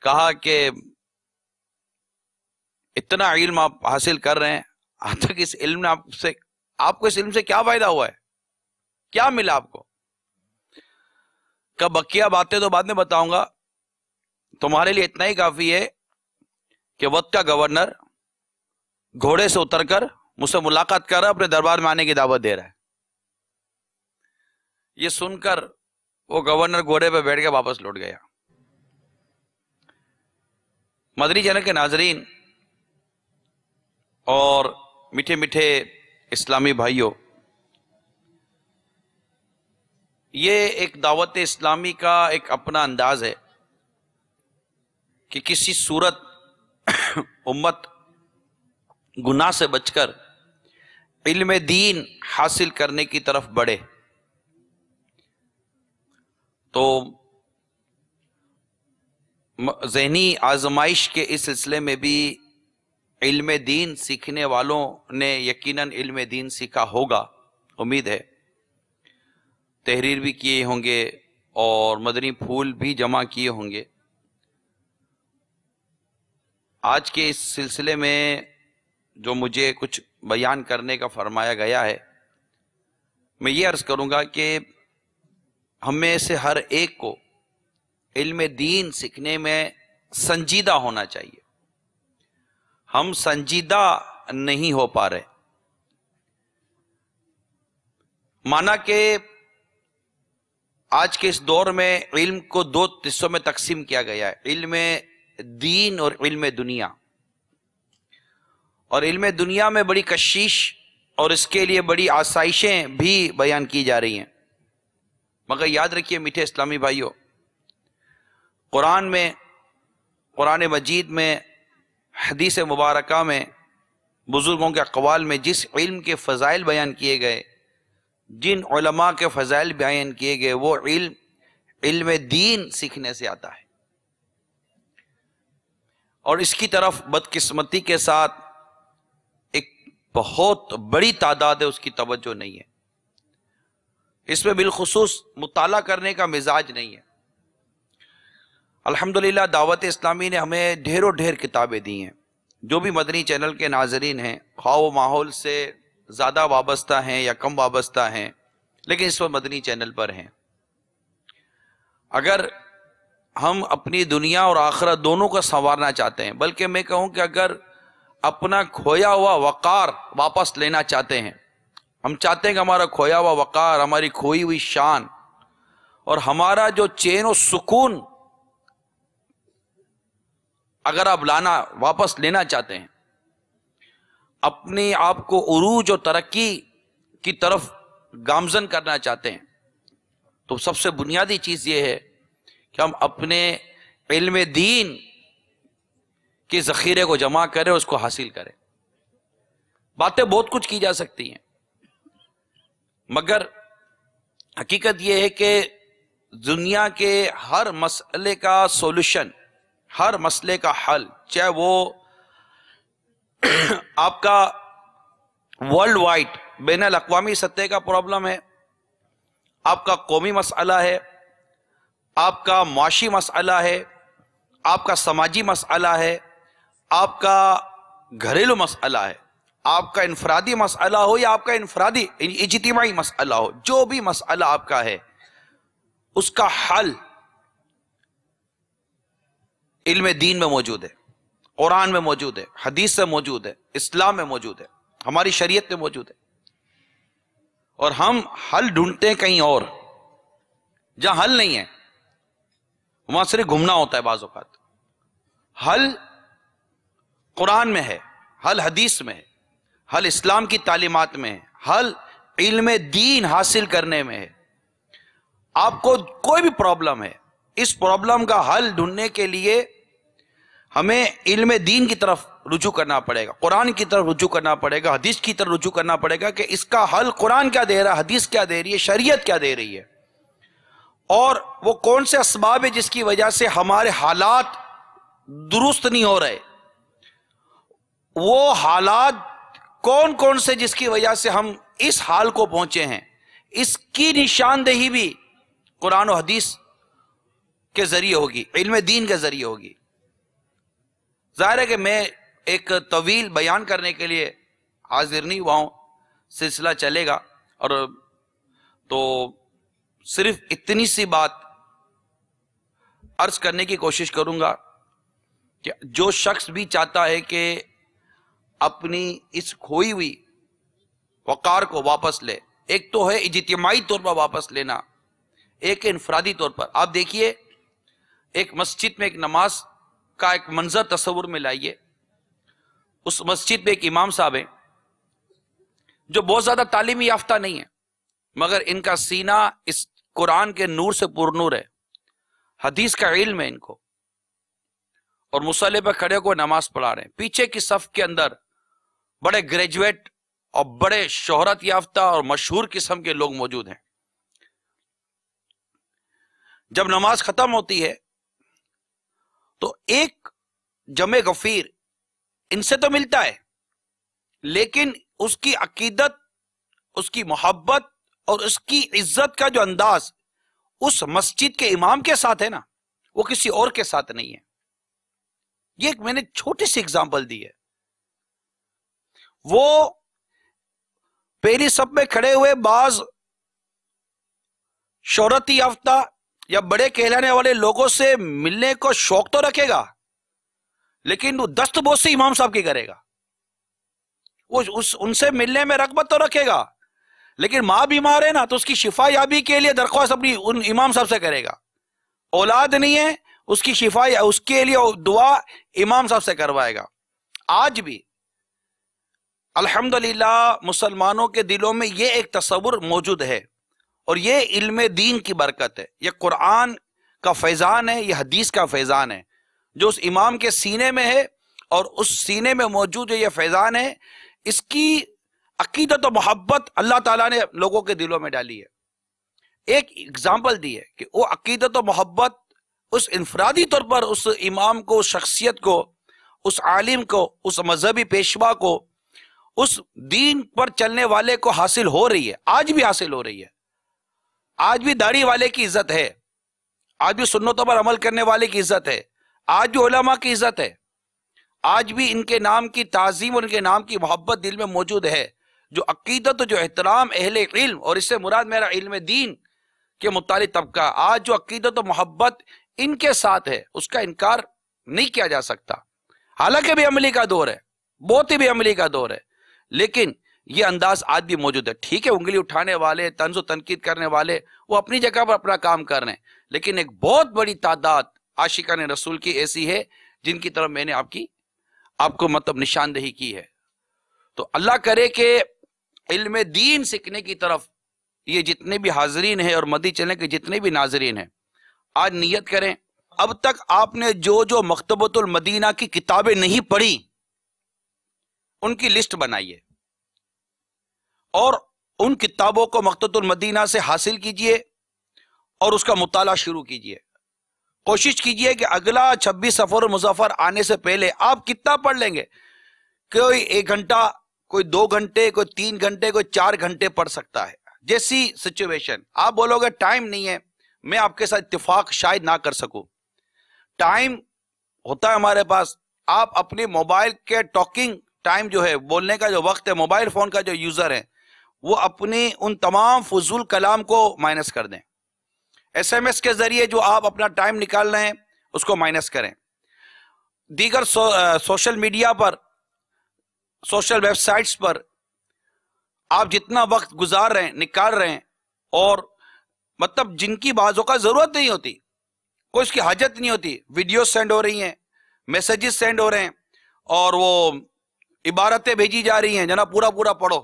कहा कि इतना इल्म आप हासिल कर रहे हैं, आज तक इस इल्म ने आपको इस इल्म से क्या फायदा हुआ है, क्या मिला आपको? कब बकिया बातें तो बाद में बताऊंगा, तुम्हारे लिए इतना ही काफी है कि वक्त का गवर्नर घोड़े से उतरकर मुझसे मुलाकात कर रहा है, अपने दरबार में आने की दावत दे रहा है। ये सुनकर वो गवर्नर घोड़े पे बैठ के वापस लौट गया। मदनी चैनल के नाजरीन और मीठे मीठे इस्लामी भाइयों, ये एक दावत इस्लामी का एक अपना अंदाज है कि किसी सूरत उम्मत गुनाह से बचकर इल्म दीन हासिल करने की तरफ बढ़े। तो ज़हनी आजमाइश के इस सिलसिले में भी इल्म दीन सीखने वालों ने यकीनन इल्म दीन सीखा होगा, उम्मीद है। तहरीर भी किए होंगे और मदनी फूल भी जमा किए होंगे। आज के इस सिलसिले में जो मुझे कुछ बयान करने का फरमाया गया है, मैं ये अर्ज करूंगा कि हमें से हर एक को इल्म दीन सीखने में संजीदा होना चाहिए। हम संजीदा नहीं हो पा रहे। माना कि आज के इस दौर में इल्म को दो हिस्सों में तकसीम किया गया है, इल्म दीन और इल्म दुनिया। और इल्म दुनिया में बड़ी कशिश और इसके लिए बड़ी आसाइशें भी बयान की जा रही हैं। मगर याद रखिए मीठे इस्लामी भाइयों, कुरान में, कुरान मजीद में, हदीस मुबारका में, बुजुर्गों के अक़वाल में जिस इल्म के फ़ज़ाइल बयान किए गए, जिन उलमा के फ़ज़ाइल बयान किए गए, वो इल्म दीन सीखने से आता है। और इसकी तरफ बदकिस्मती के साथ एक बहुत बड़ी तादाद है, उसकी तवज्जो नहीं है। इसमें बिलखुसूस मुताला करने का मिजाज नहीं है। अल्हम्दुलिल्लाह दावत इस्लामी ने हमें ढेरों ढेर किताबें दी हैं। जो भी मदनी चैनल के नाजरीन हैं, ख्वाह वो माहौल से ज़्यादा वाबस्ता हैं या कम वाबस्ता हैं, लेकिन इस वक्त मदनी चैनल पर हैं। अगर हम अपनी दुनिया और आखिरत दोनों को संवारना चाहते हैं, बल्कि मैं कहूँ कि अगर अपना खोया हुआ वक़ार वापस लेना चाहते हैं, हम चाहते हैं कि हमारा खोया हुआ वक़ार, हमारी खोई हुई शान और हमारा जो चैन और सुकून अगर आप वापस लेना चाहते हैं, अपने आप को उरूज और तरक्की की तरफ गामजन करना चाहते हैं, तो सबसे बुनियादी चीज ये है कि हम अपने इल्म दीन के ज़ख़ीरे को जमा करें, उसको हासिल करें। बातें बहुत कुछ की जा सकती हैं, मगर हकीकत यह है कि दुनिया के हर मसले का सोल्यूशन, हर मसले का हल, चाहे वो आपका वर्ल्ड वाइड बैन अल-अक़वामी सतह का प्रॉब्लम है, आपका कौमी मसला है, आपका मुआशी मसला है, आपका समाजी मसला है, आपका घरेलू मसला है, आपका इनफरादी मसला हो या आपका इनफरादी इज्तिमाई मसला हो, जो भी मसला आपका है उसका हल इल्म दीन में मौजूद है, कुरान में मौजूद है, हदीस में मौजूद है, इस्लाम में मौजूद है, हमारी शरीयत में मौजूद है। और हम हल ढूंढते हैं कहीं और, जहां हल नहीं है वहां सिर्फ घूमना होता है। बाज़ औक़ात हल कुरान में है, हल हदीस में है, हल इस्लाम की तालीमात में है, हल इल्म दीन हासिल करने में है। आपको कोई भी प्रॉब्लम है, इस प्रॉब्लम का हल ढूंढने के लिए हमें इल्म दीन की तरफ रुजू करना पड़ेगा, कुरान की तरफ रुजू करना पड़ेगा, हदीस की तरफ रुजू करना पड़ेगा कि इसका हल कुरान क्या दे रहा है, हदीस क्या दे रही है, शरीयत क्या दे रही है, और वो कौन से असबाब है जिसकी वजह से हमारे हालात दुरुस्त नहीं हो रहे, वो हालात कौन कौन से जिसकी वजह से हम इस हाल को पहुंचे हैं, इसकी निशानदेही भी कुरान और हदीस के जरिए होगी, इल्म दीन के जरिए होगी। जाहिर है कि मैं एक तवील बयान करने के लिए हाजिर नहीं हुआ हूं, सिलसिला चलेगा, और तो सिर्फ इतनी सी बात अर्ज करने की कोशिश करूंगा कि जो शख्स भी चाहता है कि अपनी इस खोई हुई वकार को वापस ले, एक तो है इज्तिमाई तौर पर वापस लेना, एक इनफरादी तौर पर। आप देखिए एक मस्जिद में एक नमाज का एक मंजर तस्वुर में लाइए, उस मस्जिद में एक इमाम साहब हैं जो बहुत ज्यादा तालीमी याफ्ता नहीं है, मगर इनका सीना इस कुरान के नूर से पुरनूर है, हदीस का इल्म है इनको, और मुसल्ले पर खड़े होकर नमाज पढ़ा रहे हैं। पीछे की सफ के अंदर बड़े ग्रेजुएट और बड़े शोहरत याफ्ता और मशहूर किस्म के लोग मौजूद हैं। जब नमाज खत्म होती है तो एक जमे गफीर इनसे तो मिलता है, लेकिन उसकी अकीदत, उसकी मोहब्बत और उसकी इज्जत का जो अंदाज उस मस्जिद के इमाम के साथ है ना, वो किसी और के साथ नहीं है। ये एक मैंने छोटी सी एग्जांपल दी है। वो पहली सब में खड़े हुए बाज शोहरत याफ्ता या बड़े कहलाने वाले लोगों से मिलने को शौक तो रखेगा, लेकिन वो दस्तबोसी इमाम साहब की करेगा। वो उनसे मिलने में रगबत तो रखेगा, लेकिन माँ बीमार है ना तो उसकी शिफा याबी के लिए दरख्वास्त अपनी उन इमाम साहब से करेगा। औलाद नहीं है, उसकी शिफा या उसके लिए दुआ इमाम साहब से करवाएगा। आज भी अल्हम्दुलिल्लाह मुसलमानों के दिलों में ये एक तसव्वुर मौजूद है, और ये इल्म दीन की बरकत है, ये कुरान का फैजान है, ये हदीस का फैजान है जो उस इमाम के सीने में है, और उस सीने में मौजूद जो ये फैजान है, इसकी अकीदत और मोहब्बत अल्लाह ताला ने लोगों के दिलों में डाली है। एक एग्जाम्पल दी है कि वो अकीदत और मोहब्बत उस इनफरादी तौर पर उस इमाम को, उस शख्सियत को, उस आलिम को, उस मजहबी पेशवा को, उस दीन पर चलने वाले को हासिल हो रही है, आज भी हासिल हो रही है। आज भी दाढ़ी वाले की इज्जत है, आज भी सुन्नतों पर अमल करने वाले की इज्जत है, आज भी उलमा की इज्जत है, आज भी इनके नाम की ताजीम और इनके नाम की मोहब्बत दिल में मौजूद है। जो अकीदत, जो एहतराम अहले इल्म, और इससे मुराद मेरा इल्म दीन के मुतालिक तबका, आज जो अकीदत और मोहब्बत इनके साथ है उसका इनकार नहीं किया जा सकता। हालांकि बेअमली का दौर है, बहुत ही बेअमली का दौर है, लेकिन ये अंदाज आज भी मौजूद है। ठीक है, उंगली उठाने वाले, तंज व तनकीद करने वाले वो अपनी जगह पर अपना काम कर रहे हैं, लेकिन एक बहुत बड़ी तादाद आशिकाने रसूल की ऐसी है जिनकी तरफ मैंने आपको मतलब निशानदेही की है। तो अल्लाह करे कि इल्म दीन सीखने की तरफ ये जितने भी हाजरीन हैं और मदी चलने के जितने भी नाजरीन हैं, आज नियत करें, अब तक आपने जो जो मकतबतुल मदीना की किताबें नहीं पढ़ी उनकी लिस्ट बनाइए, और उन किताबों को मकतबतुल मदीना से हासिल कीजिए और उसका मुताला शुरू कीजिए। कोशिश कीजिए कि अगला 26 सफर मुजफ्फर आने से पहले आप कितना पढ़ लेंगे, कोई 1 घंटा, کوئی 2 گھنٹے, کوئی 3 گھنٹے, کوئی 4 گھنٹے پڑھ سکتا ہے. جیسی سچویشن. آپ بولو گے ٹائم نہیں ہے, میں آپ کے ساتھ اتفاق شاید نہ کر سکوں. ٹائم ہوتا ہے ہمارے پاس. آپ اپنے موبائل کے ٹاکنگ ٹائم جو ہے, بولنے کا جو وقت ہے, موبائل فون کا جو یوزر ہے, وہ اپنی ان تمام فضول کلام کو مائنس کر دیں. ایس ایم ایس کے ذریعے جو آپ اپنا ٹائم نکال رہے ہیں اس کو مائنس کریں. دیگر سوشل میڈیا پر, سوشل ویب سائٹس پر آپ جتنا وقت گزار رہے ہیں, نکال رہے ہیں, اور مطلب جن کی بعضوں کا ضرورت نہیں ہوتی, کوئی اس کی حاجت نہیں ہوتی, ویڈیوز سینڈ ہو رہی ہیں, میسیجز سینڈ ہو رہے ہیں, اور وہ عبارتیں بھیجی جا رہی ہیں جناب پورا پورا پڑھو,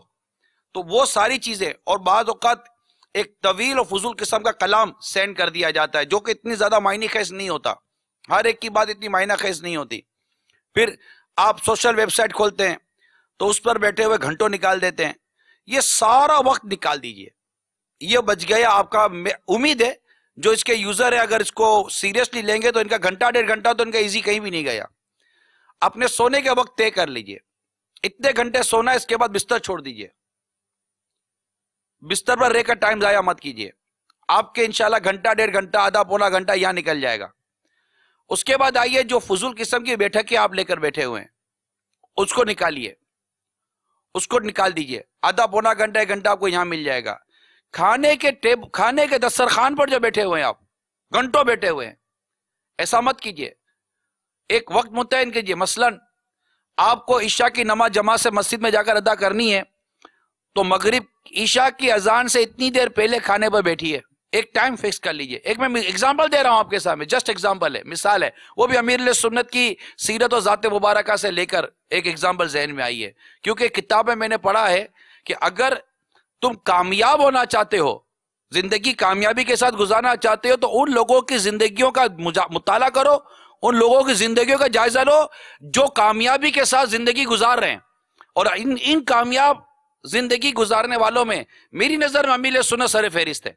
تو وہ ساری چیزیں, اور بعض اوقات ایک طویل اور فضول قسم کا کلام سینڈ کر دیا جاتا ہے جو کہ اتنی زیادہ معنی خیز نہیں ہوتا. ہر ایک کی بات اتنی معنی خیز نہیں ہوتی. پھر آپ سوشل ویب سائٹ کھولتے ہیں تو اس پر بیٹھے ہوئے گھنٹوں نکال دیتے ہیں. یہ سارا وقت نکال دیجئے, یہ بچ گیا آپ کا. امید ہے جو اس کے یوزر ہے اگر اس کو سیریسلی لیں گے تو ان کا گھنٹہ 1.5 گھنٹہ تو ان کا ایزی کہیں بھی نہیں گیا. اپنے سونے کے وقت طے کر لیجئے, اتنے گھنٹے سونا, اس کے بعد بستر چھوڑ دیجئے. بستر پر رہ کر ٹائم ضائع مت کیجئے. آپ کے انشاءاللہ گھنٹہ 1.5 گھنٹہ, آدھا پونا گھنٹہ یہاں نکل جائے گا. اس کے بعد آئیے جو فضول قسم کی بیٹھکیں آپ لے کر بیٹھے ہوئے ہیں اس کو نکالیے, اس کو نکال دیجئے. آدھا پونا گھنٹہ 1 گھنٹہ آپ کو یہاں مل جائے گا. کھانے کے دسترخوان پر جو بیٹھے ہوئے ہیں آپ, گھنٹوں بیٹھے ہوئے ہیں, ایسا مت کیجئے. ایک وقت متعین کیجئے. مثلا آپ کو عشاء کی نماز جماعت سے مسجد میں جا کر ادا کرنی ہے تو مغرب عشاء کی اذان سے اتنی دیر پہلے کھانے پر بیٹھیے, ایک ٹائم فکس کر لیجئے. ایک میں ایگزامپل دے رہا ہوں آپ کے سامنے, جسٹ ایگزامپل ہے, مثال ہے, وہ بھی امیر سنت کی سیرت و ذات مبارکہ سے لے کر ایک ایگزامپل ذہن میں آئی ہے. کیونکہ کتاب میں نے پڑھا ہے کہ اگر تم کامیاب ہونا چاہتے ہو, زندگی کامیابی کے ساتھ گزارنا چاہتے ہو, تو ان لوگوں کی زندگیوں کا مطالعہ کرو, ان لوگوں کی زندگیوں کا جائزہ لو جو کامیابی کے ساتھ زندگی گزار رہے ہیں. اور ان کامیاب زندگی گزارنے والوں میں میری نظر میں امیر سنت سر فہرست ہے.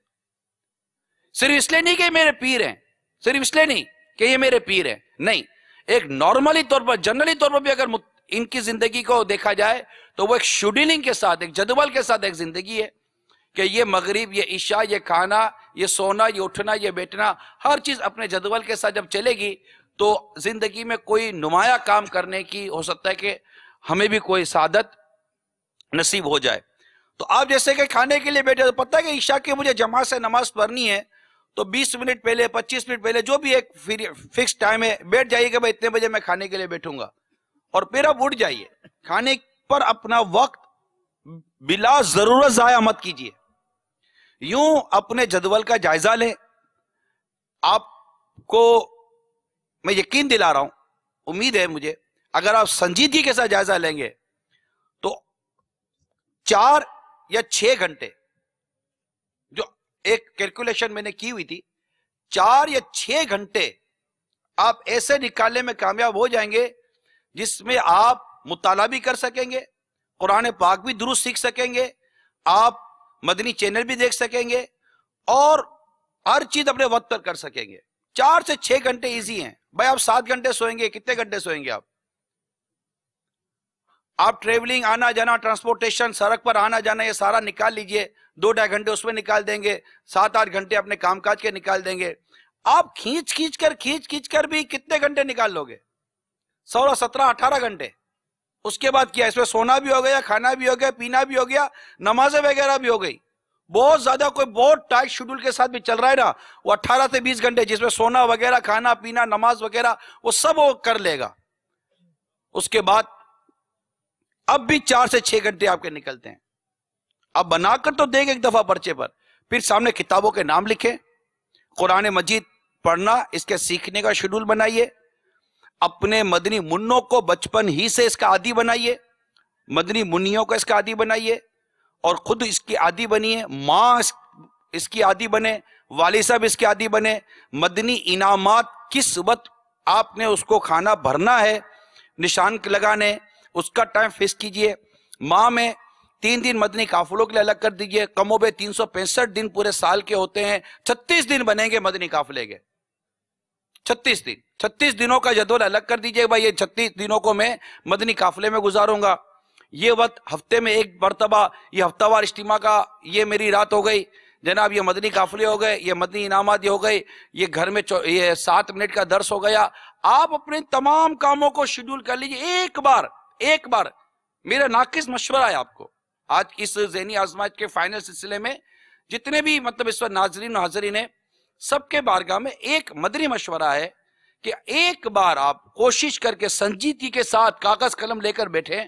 صرف اس لیے نہیں کہ میرے پیر ہیں, صرف اس لیے نہیں کہ یہ میرے پیر ہیں, نہیں, ایک نارملی طور پر, جنرلی طور پر بھی اگر ان کی زندگی کو دیکھا جائے تو وہ ایک شیڈولنگ کے ساتھ, ایک جدول کے ساتھ ایک زندگی ہے کہ یہ مغرب, یہ عشاء, یہ کھانا, یہ سونا, یہ اٹھنا, یہ بیٹھنا, ہر چیز اپنے جدول کے ساتھ جب چلے گی تو زندگی میں کوئی نمایاں کام کرنے کی ہو سکتا ہے کہ ہمیں بھی کوئی سعادت نصیب ہو جائے. تو آپ جیسے کہ کھانے کے لیے بیٹھے تو پتہ ہے کہ عشاء کی مجھے جماعت سے نماز پڑھنی ہے, تو 20 منٹ پہلے, 25 منٹ پہلے, جو بھی ایک فکس ٹائم ہے, بیٹھ جائیے کہ بھائی اتنے بجے میں کھانے کے لیے بیٹھوں گا, اور پھر آپ اٹھ جائیے. کھانے پر اپنا وقت بلا ضرورت ضائع مت کیجیے. یوں اپنے جدول کا جائزہ لیں. آپ کو میں یقین دلا رہا ہوں, امید ہے مجھے, اگر آپ سنجیدگی کے ساتھ جائزہ لیں گے تو 4 یا 6 گھنٹے, جو ایک کیلکولیشن میں نے کی ہوئی تھی, 4 یا 6 گھنٹے آپ ایسے نکالنے میں کامیاب ہو جائیں گے جس میں آپ مطالعہ بھی کر سکیں گے, قرآن پاک بھی درست سیکھ سکیں گے, آپ مدنی چینل بھی دیکھ سکیں گے, اور ہر چیز اپنے وقت پر کر سکیں گے. 4 سے 6 گھنٹے ایزی ہیں. بھائی آپ 7 گھنٹے سوئیں گے, کتنے گھنٹے سوئیں گے آپ ٹریولنگ, آنا جانا, ٹرانسپورٹیشن, سڑک پر آنا جانا, یہ سارا نکال لیجئے. 2-2.5 گھنٹے اس میں نکال دیں گے, 7-8 گھنٹے اپنے کام کاج کے نکال دیں گے. آپ کھینچ کر بھی کتنے گھنٹے نکال لو گے؟ 16, 17, 18 گھنٹے. اس کے بعد کیا, اس میں سونا بھی ہو گیا, کھانا بھی ہو گیا, پینا بھی ہو گیا, نمازیں وغیرہ بھی ہو گئی. بہت زیادہ کوئی بہت ٹائٹ شیڈول کے ساتھ بھی چل رہا ہے نا, وہ 18 سے 20 گھنٹے جس میں سونا وغیرہ, کھانا پینا, نماز وغیرہ, وہ سب وہ کر لے گا. اس کے بعد اب بھی 4 سے 6 گھنٹے آپ کے نکلتے ہیں. اب بنا کر تو دیں گے ایک دفعہ پرچے پر, پھر سامنے کتابوں کے نام لکھیں, قرآن مجید پڑھنا, اس کے سیکھنے کا شیڈول بنائیے. اپنے مدنی منوں کو بچپن ہی سے اس کا عادی بنائیے, مدنی منیوں کو اس کا عادی بنائیے, اور خود اس کی عادی بنیے. ماں اس کی عادی بنے, والد صاحب اس کے عادی بنے. مدنی انعامات کس وقت آپ نے اس کو کھانا بھرنا ہے, نشان لگانے, اس کا ٹائم فکس کیجئے. ماہ میں 3 دن مدنی قافلوں کے لیے الگ کر دیجئے. کم و بیش 365 دن پورے سال کے ہوتے ہیں, 36 دن بنیں گے مدنی قافلے کے. 36 دنوں کا جدول الگ کر دیجئے. بھائی یہ 36 دنوں کو میں مدنی قافلے میں گزاروں گا. یہ وقت ہفتے میں ایک مرتبہ یہ ہفتہ وار اجتماع کا یہ میری رات ہو گئی جناب، یہ مدنی قافلے ہو گئے، یہ مدنی انعامات ہو گئے، یہ گھر میں یہ 7 منٹ کا درس ہو گیا. آپ اپنے تمام کاموں کو شیڈول کر لیجئے. ایک بار میرا ناقص مشورہ ہے آپ کو آج اس ذہنی آزمائش کے فائنل سلسلے میں جتنے بھی مطلب اس وقت ناظرین و حاضرین ہیں سب کے بارگاہ میں ایک مدنی مشورہ ہے کہ ایک بار آپ کوشش کر کے سنجیدگی کے ساتھ کاغذ قلم لے کر بیٹھیں.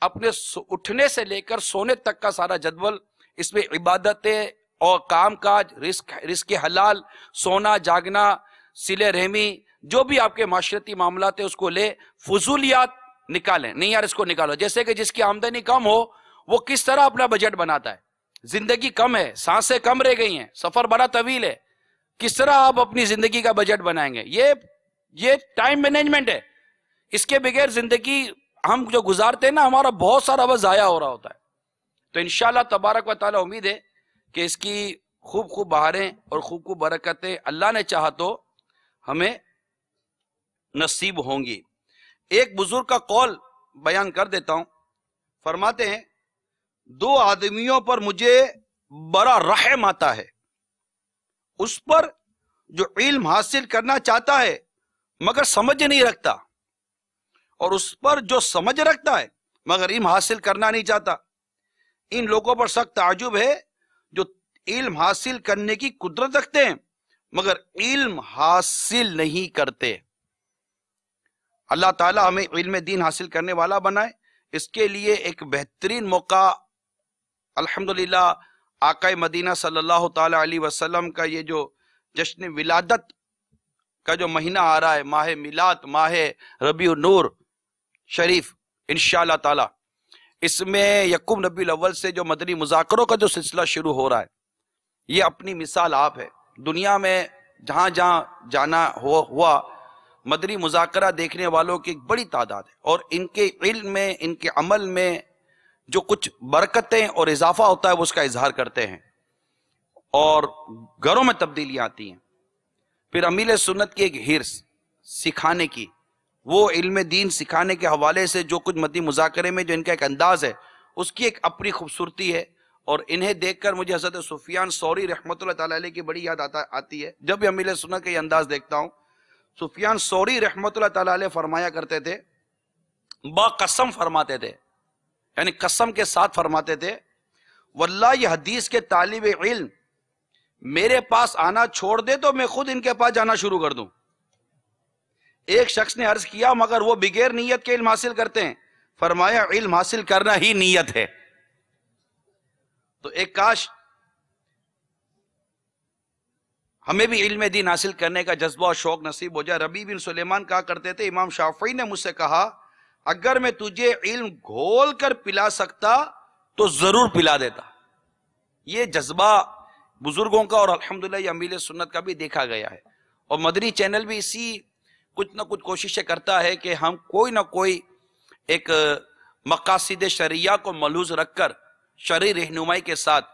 اپنے اٹھنے سے لے کر سونے تک کا سارا جدول، اس میں عبادتیں اور کام کاج، رزق حلال، سونا جاگنا، صلہ رحمی، جو بھی آپ کے معاشرتی معاملات ہیں اس کو لے. فضولیات نکالیں، نہیں یار اس کو نکالو. جیسے کہ جس کی آمدنی کم ہو وہ کس طرح اپنا بجٹ بناتا ہے. زندگی کم ہے، سانسیں کم رہ گئی ہیں، سفر بڑا طویل ہے، کس طرح آپ اپنی زندگی کا بجٹ بنائیں گے؟ یہ ٹائم مینجمنٹ ہے. اس کے بغیر زندگی ہم جو گزارتے ہیں نا ہمارا بہت سارا وقت ضائع ہو رہا ہوتا ہے. تو انشاءاللہ تبارک و تعالی امید ہے کہ اس کی خوب بہاریں اور خوب برکتیں اللہ نے چاہا تو ہمیں نصیب ہوں گی. ایک بزرگ کا قول بیان کر دیتا ہوں. فرماتے ہیں 2 آدمیوں پر مجھے بڑا رحم آتا ہے، اس پر جو علم حاصل کرنا چاہتا ہے مگر سمجھ نہیں رکھتا، اور اس پر جو سمجھ رکھتا ہے مگر علم حاصل کرنا نہیں چاہتا. ان لوگوں پر سخت تعجب ہے جو علم حاصل کرنے کی قدرت رکھتے ہیں مگر علم حاصل نہیں کرتے. اللہ تعالی ہمیں علم دین حاصل کرنے والا بنائے. اس کے لیے ایک بہترین موقع الحمدللہ آقا مدینہ صلی اللہ تعالی علیہ وسلم کا یہ جو جشن ولادت کا جو مہینہ آ رہا ہے، ماہ میلاد، ماہ ربیع النور شریف، انشاءاللہ تعالی اس میں یکم ربیع الاول سے جو مدنی مذاکروں کا جو سلسلہ شروع ہو رہا ہے یہ اپنی مثال آپ ہے. دنیا میں جہاں جہاں جانا ہوا مدنی مذاکرہ دیکھنے والوں کی ایک بڑی تعداد ہے، اور ان کے علم میں، ان کے عمل میں جو کچھ برکتیں اور اضافہ ہوتا ہے وہ اس کا اظہار کرتے ہیں اور گھروں میں تبدیلیاں آتی ہیں. پھر امیل سنت کی ایک حرص سکھانے کی، وہ علم دین سکھانے کے حوالے سے جو کچھ مدنی مذاکرے میں جو ان کا ایک انداز ہے اس کی ایک اپنی خوبصورتی ہے. اور انہیں دیکھ کر مجھے حضرت سفیان ثوری رحمۃ اللہ تعالی علیہ کی بڑی یاد آتی ہے. جب بھی امیل سنت کا یہ انداز دیکھتا ہوں، سفیان ثوری رحمۃ اللہ تعالی علیہ فرمایا کرتے تھے، با قسم فرماتے تھے، یعنی قسم کے ساتھ فرماتے تھے، واللہ یہ حدیث کے طالب علم میرے پاس آنا چھوڑ دے تو میں خود ان کے پاس جانا شروع کر دوں. ایک شخص نے عرض کیا مگر وہ بغیر نیت کے علم حاصل کرتے ہیں. فرمایا علم حاصل کرنا ہی نیت ہے. تو ایک کاش ہمیں بھی علم دین حاصل کرنے کا جذبہ اور شوق نصیب ہو جائے. ربیع بن سلیمان کہا کرتے تھے، امام شافعی نے مجھ سے کہا اگر میں تجھے علم گھول کر پلا سکتا تو ضرور پلا دیتا. یہ جذبہ بزرگوں کا اور الحمدللہ یہ امیل سنت کا بھی دیکھا گیا ہے. اور مدنی چینل بھی اسی کچھ نہ کچھ کوششیں کرتا ہے کہ ہم کوئی نہ کوئی ایک مقاصد شرعیہ کو ملحوظ رکھ کر شرعی رہنمائی کے ساتھ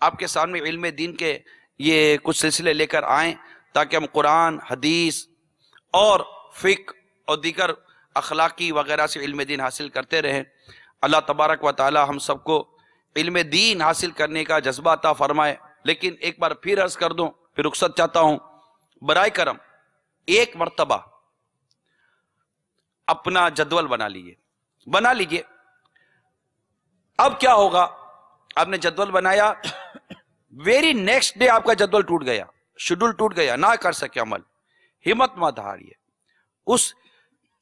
آپ کے سامنے علم دین کے یہ کچھ سلسلے لے کر آئیں تاکہ ہم قرآن، حدیث اور فقہ اور دیگر اخلاقی وغیرہ سے علم دین حاصل کرتے رہیں. اللہ تبارک و تعالی ہم سب کو علم دین حاصل کرنے کا جذبہ عطا فرمائے. لیکن ایک بار پھر عرض کر دوں، پھر رخصت چاہتا ہوں، برائے کرم ایک مرتبہ اپنا جدول بنا لیجئے. اب کیا ہوگا، آپ نے جدول بنایا، ویری نیکسٹ ڈے آپ کا جدول ٹوٹ گیا، شیڈول ٹوٹ گیا، نہ کر سکے عمل، ہمت مت ہاریے. اس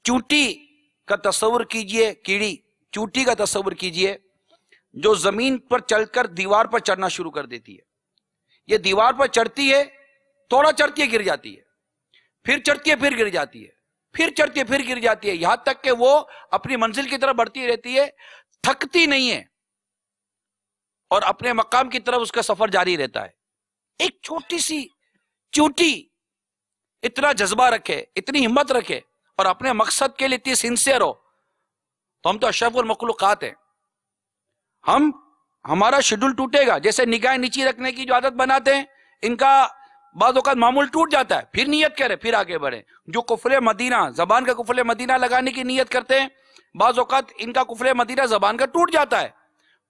چونٹی کا تصور کیجئے، کیڑی چونٹی کا تصور کیجئے جو زمین پر چل کر دیوار پر چڑھنا شروع کر دیتی ہے. یہ دیوار پر چڑھتی ہے، تھوڑا چڑھتی ہے گر جاتی ہے، پھر چڑھتی ہے پھر گر جاتی ہے، پھر چڑھتی ہے پھر گر جاتی ہے، یہاں تک کہ وہ اپنی منزل کی طرف بڑھتی رہتی ہے، تھکتی نہیں ہے اور اپنے مقام کی طرف اس کا سفر جاری رہتا ہے. ایک چھوٹی سی چونٹی اتنا جذبہ رکھے، اتنی ہمت رکھے اور اپنے مقصد کے لیے اتنی سنسیئر ہو تو ہم تو اشرف المخلوقات ہیں. ہمارا شیڈول ٹوٹے گا، جیسے نگاہیں نیچی رکھنے کی جو عادت بناتے ہیں، ان کا بعض اوقات معمول ٹوٹ جاتا ہے، پھر نیت کرے، پھر آگے بڑھے. جو قفل مدینہ، زبان کا قفل مدینہ لگانے کی نیت کرتے ہیں، बाज़ औक़ात इनका कुफ्र मदीना ज़बान का टूट जाता है,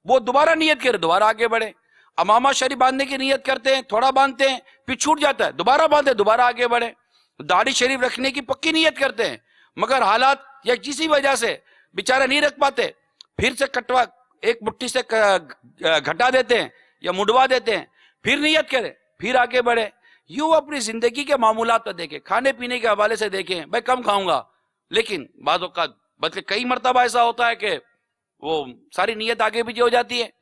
वो दोबारा नियत करे, दोबारा आगे बढ़े। अमामा शरीफ बांधने की नियत करते हैं, थोड़ा बांधते हैं, फिर छूट जाता है, दोबारा बांधे, दोबारा आगे बढ़े। दाढ़ी शरीफ रखने की पक्की नियत करते हैं, मगर हालात या किसी वजह से बेचारा नहीं रख पाते, फिर से कटवा एक मुट्ठी से घटा देते हैं या मुड़वा देते हैं, फिर नियत करें, फिर आगे बढ़े। यूं अपनी जिंदगी के मामूलात पर देखें, खाने पीने के हवाले से देखें, भाई कम खाऊंगा, लेकिन बाज़ औक़ात बल्कि कई मरतबा ऐसा होता है कि वो सारी नियत आगे पीछे हो जाती है,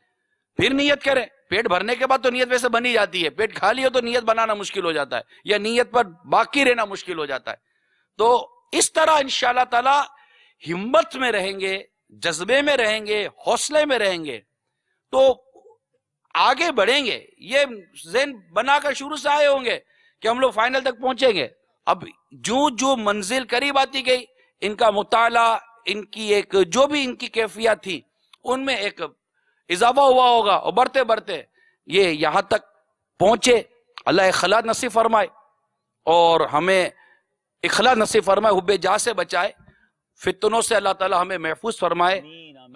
फिर नियत करें। पेट भरने के बाद तो नियत वैसे बनी जाती है, पेट खाली हो तो नियत बनाना मुश्किल हो जाता है, या नियत पर बाकी रहना मुश्किल हो जाता है। तो इस तरह इंशाअल्लाह ताला हिम्मत में रहेंगे, जज्बे में रहेंगे, हौसले में रहेंगे तो आगे बढ़ेंगे। ये ज़हन बनाकर शुरू से आए होंगे कि हम लोग फाइनल तक पहुंचेंगे। अब जो मंजिल करीब आती गई, इनका मुताला, इनकी एक जो भी इनकी कैफियत थी उनमें एक इजाफा हुआ होगा, और बढ़ते बढ़ते ये यहां तक पहुंचे। अल्लाह इखलास नसीब फरमाए और हमें इखलास नसीब फरमाए, हुब्बे जा से बचाए, फितनों से अल्लाह ताला हमें महफूज फरमाए।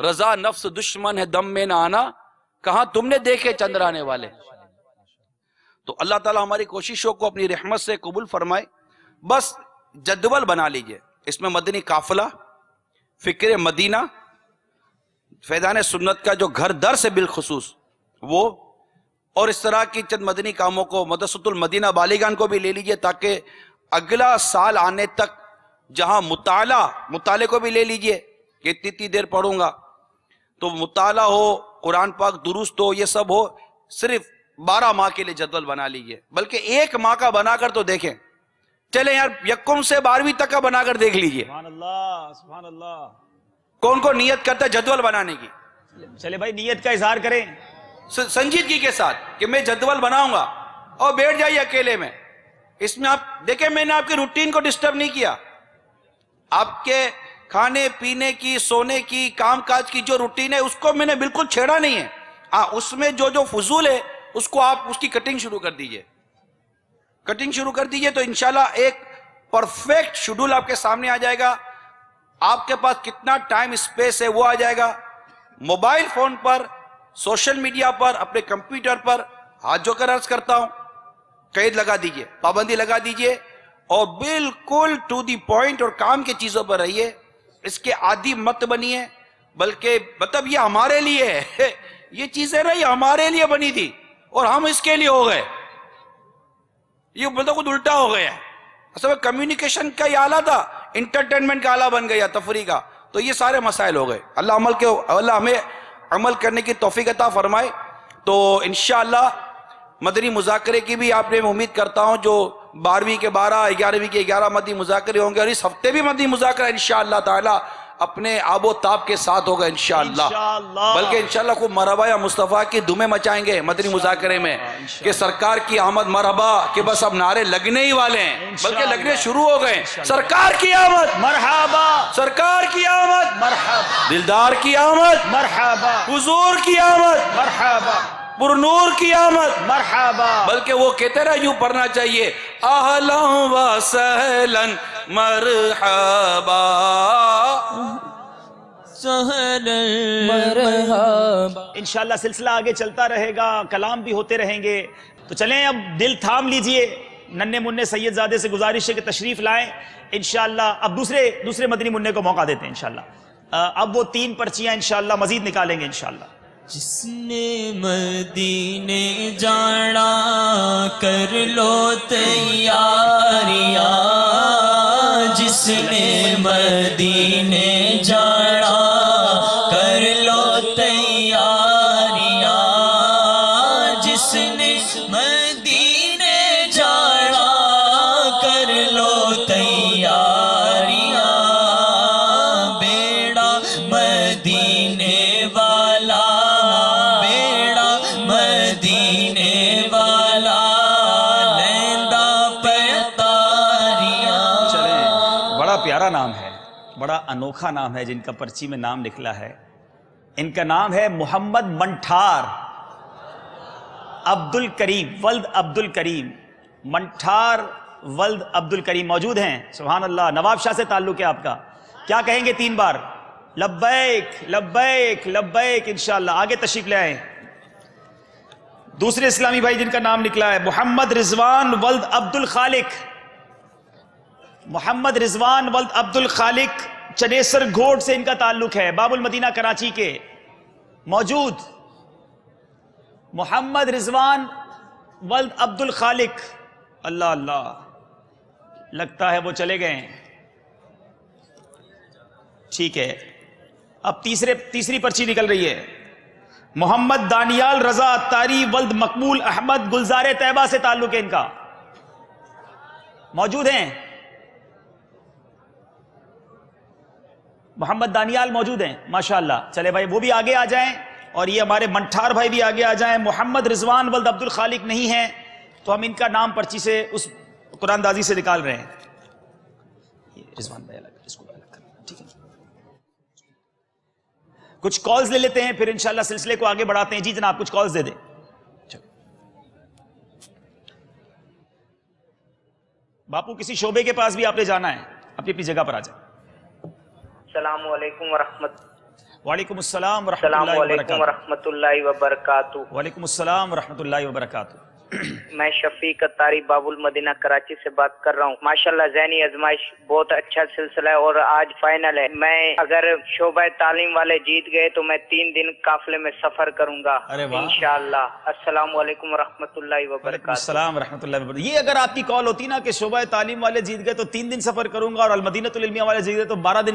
रजा नफ्स दुश्मन है दम में ना आना, कहां तुमने देखे चंद्राने वाले। तो अल्लाह ताला हमारी कोशिशों को अपनी रहमत से कबूल फरमाए। बस जदवल बना लीजिए, इसमें मदनी काफिला, फिक्र मदीना, फैज़ान सुन्नत का जो घर दर से बिलखुसूस वो, और इस तरह की चंद मदनी कामों को मदरसतुल मदीना बालिगान को भी ले लीजिए, ताकि अगला साल आने तक जहां मुताले को भी ले लीजिए कि इतनी देर पढ़ूंगा, तो मुताला हो, कुरान पाक दुरुस्त हो, ये सब हो। सिर्फ 12 माह के लिए जदवल बना लीजिए, बल्कि 1 माह का बनाकर तो देखें। चले यार, यक्कुम से 12वीं तक का बनाकर देख लीजिए। सुभान अल्लाह, सुभान अल्लाह। कौन कौन नियत करता है जदवल बनाने की? चले भाई नियत का इजहार करें संजीदगी के साथ कि मैं जदवल बनाऊंगा, और बैठ जाइए अकेले में। इसमें आप देखें, मैंने आपकी रूटीन को डिस्टर्ब नहीं किया, आपके खाने पीने की, सोने की, कामकाज की जो रूटीन है उसको मैंने बिल्कुल छेड़ा नहीं है। उसमें जो फजूल है उसको आप उसकी कटिंग शुरू कर दीजिए, कटिंग शुरू कर दीजिए, तो इंशाल्लाह एक परफेक्ट शेड्यूल आपके सामने आ जाएगा। आपके पास कितना टाइम स्पेस है वो आ जाएगा। मोबाइल फोन पर, सोशल मीडिया पर, अपने कंप्यूटर पर हाथ जोकर अर्ज करता हूं, कैद लगा दीजिए, पाबंदी लगा दीजिए, और बिल्कुल टू दी पॉइंट और काम की चीजों पर रहिए। इसके आदी मत बनिए, बल्कि मतलब ये हमारे लिए है ये चीजें ना, ये हमारे लिए बनी थी और हम इसके लिए हो गए, ये मतलब कुछ उल्टा हो गया। असल में कम्युनिकेशन का ये आला था, इंटरटेनमेंट का आला बन गया, तफरी का, तो ये सारे मसाइल हो गए। अल्लाह हमें अमल करने की तौफीक अता फरमाए। तो इंशाअल्लाह मदनी मुज़ाकरे की भी आपने उम्मीद करता हूं, जो 12वीं के 12, 11वीं के 11 मदनी मुज़ाकरे होंगे, और इस हफ्ते भी मदनी मुज़ाकरा इंशाअल्लाह ताला अपने आबो ताब के साथ होगा इंशाअल्लाह। बल्कि इंशाअल्लाह खूब मरहबा या मुस्तफ़ा की धुमें मचाएंगे मदनी मुज़ाकरे में कि सरकार की आमद मरहबा, कि बस अब नारे लगने ही वाले हैं, बल्कि लगने शुरू हो गए। सरकार की आमद मरहबा, सरकार की आमद मरहबा, दिलदार की आमद मरहबा, हुजूर की आमद मरहबा, पुरनूर की आमद मरहबा। बल्कि वो कहते रहे, यूं पढ़ना चाहिए, अहलन व सहलन मरहबा, इंशाअल्लाह सिलसिला आगे चलता रहेगा, कलाम भी होते रहेंगे। तो चलें, अब दिल थाम लीजिए। नन्हे मुन्ने सैयदजादे से गुजारिश है कि तशरीफ लाएं इंशाअल्लाह। अब दूसरे मदनी मुन्ने को मौका देते हैं इंशाअल्लाह। अब वो 3 पर्चियां इंशाअल्लाह मजीद निकालेंगे इंशाअल्लाह। जिसने मदीने जाना कर लो तैयारियां, जिसने मदीने जाना कर लो तैयारियां, जिसने मदीने जाना कर लो तैयारियां, बेड़ा मदीने वाला, प्यारा नाम है, बड़ा अनोखा नाम है जिनका पर्ची में नाम निकला है। इनका नाम है मोहम्मद मंठार अब्दुल करीम वल्द अब्दुल करीम। मंठार वल्द अब्दुल करीम मौजूद हैं। सुभान अल्लाह। नवाब शाह से ताल्लुक है आपका, क्या कहेंगे 3 बार? لبیک لبیک لبیک انشاءاللہ. آگے تشریف لے آئیں. دوسرے اسلامی بھائی جن کا نام نکلا ہے محمد رضوان ولد عبد الخالق. محمد رضوان ولد عبد الخالق چنیسر گھوڑ سے ان کا تعلق ہے، باب المدینہ کراچی کے موجود. محمد رضوان ولد عبد الخالق. اللہ اللہ، لگتا ہے وہ چلے گئے ہیں. ٹھیک ہے، اب تیسری پرچی نکل رہی ہے. محمد دانیال رضا اتاری ولد مقبول احمد گلزار طیبہ سے تعلق ہے ان کا. موجود ہیں؟ محمد دانیال موجود ہیں ماشاءاللہ. چلے بھائی وہ بھی آگے آ جائیں، اور یہ ہمارے منٹھار بھائی بھی آگے آ جائیں. محمد رضوان ولد عبد الخالق نہیں ہیں تو ہم ان کا نام پرچی سے اس قرآن دازی سے نکال رہے ہیں. رضوان بھائی الگ، اس کو الگ کرنا. ٹھیک ہے، کچھ کالز لے لیتے ہیں پھر انشاءاللہ سلسلے کو آگے بڑھاتے ہیں. جی جناب کچھ کالز دے دیں. باپو کسی شعبے کے پاس بھی آپ نے جانا ہے، اپنی اپنی جگہ پر آ جائیں. السلام علیکم ورحمۃ. وعلیکم السلام ورحمۃ السلام اللہ علیکم وبرکاتہ. ورحمۃ اللہ وبرکاتہ. وعلیکم السلام ورحمۃ اللہ وبرکاتہ. میں شفیق اتاری باب المدینہ کراچی سے بات کر رہا ہوں. ماشاءاللہ ذہنی آزمائش بہت اچھا سلسلہ ہے اور آج فائنل ہے. میں اگر شعبہ تعلیم والے جیت گئے تو میں 3 دن قافلے میں سفر کروں گا انشاءاللہ. السلام علیکم ورحمۃ اللہ وبرکاتہ. السلام ورحمۃ اللہ وبرکاتہ. یہ اگر آپ کی کال ہوتی نا کہ شعبہ تعلیم والے جیت گئے تو 3 دن سفر کروں گا اور المدینہ العلمیہ والے جیت گئے تو 12 دن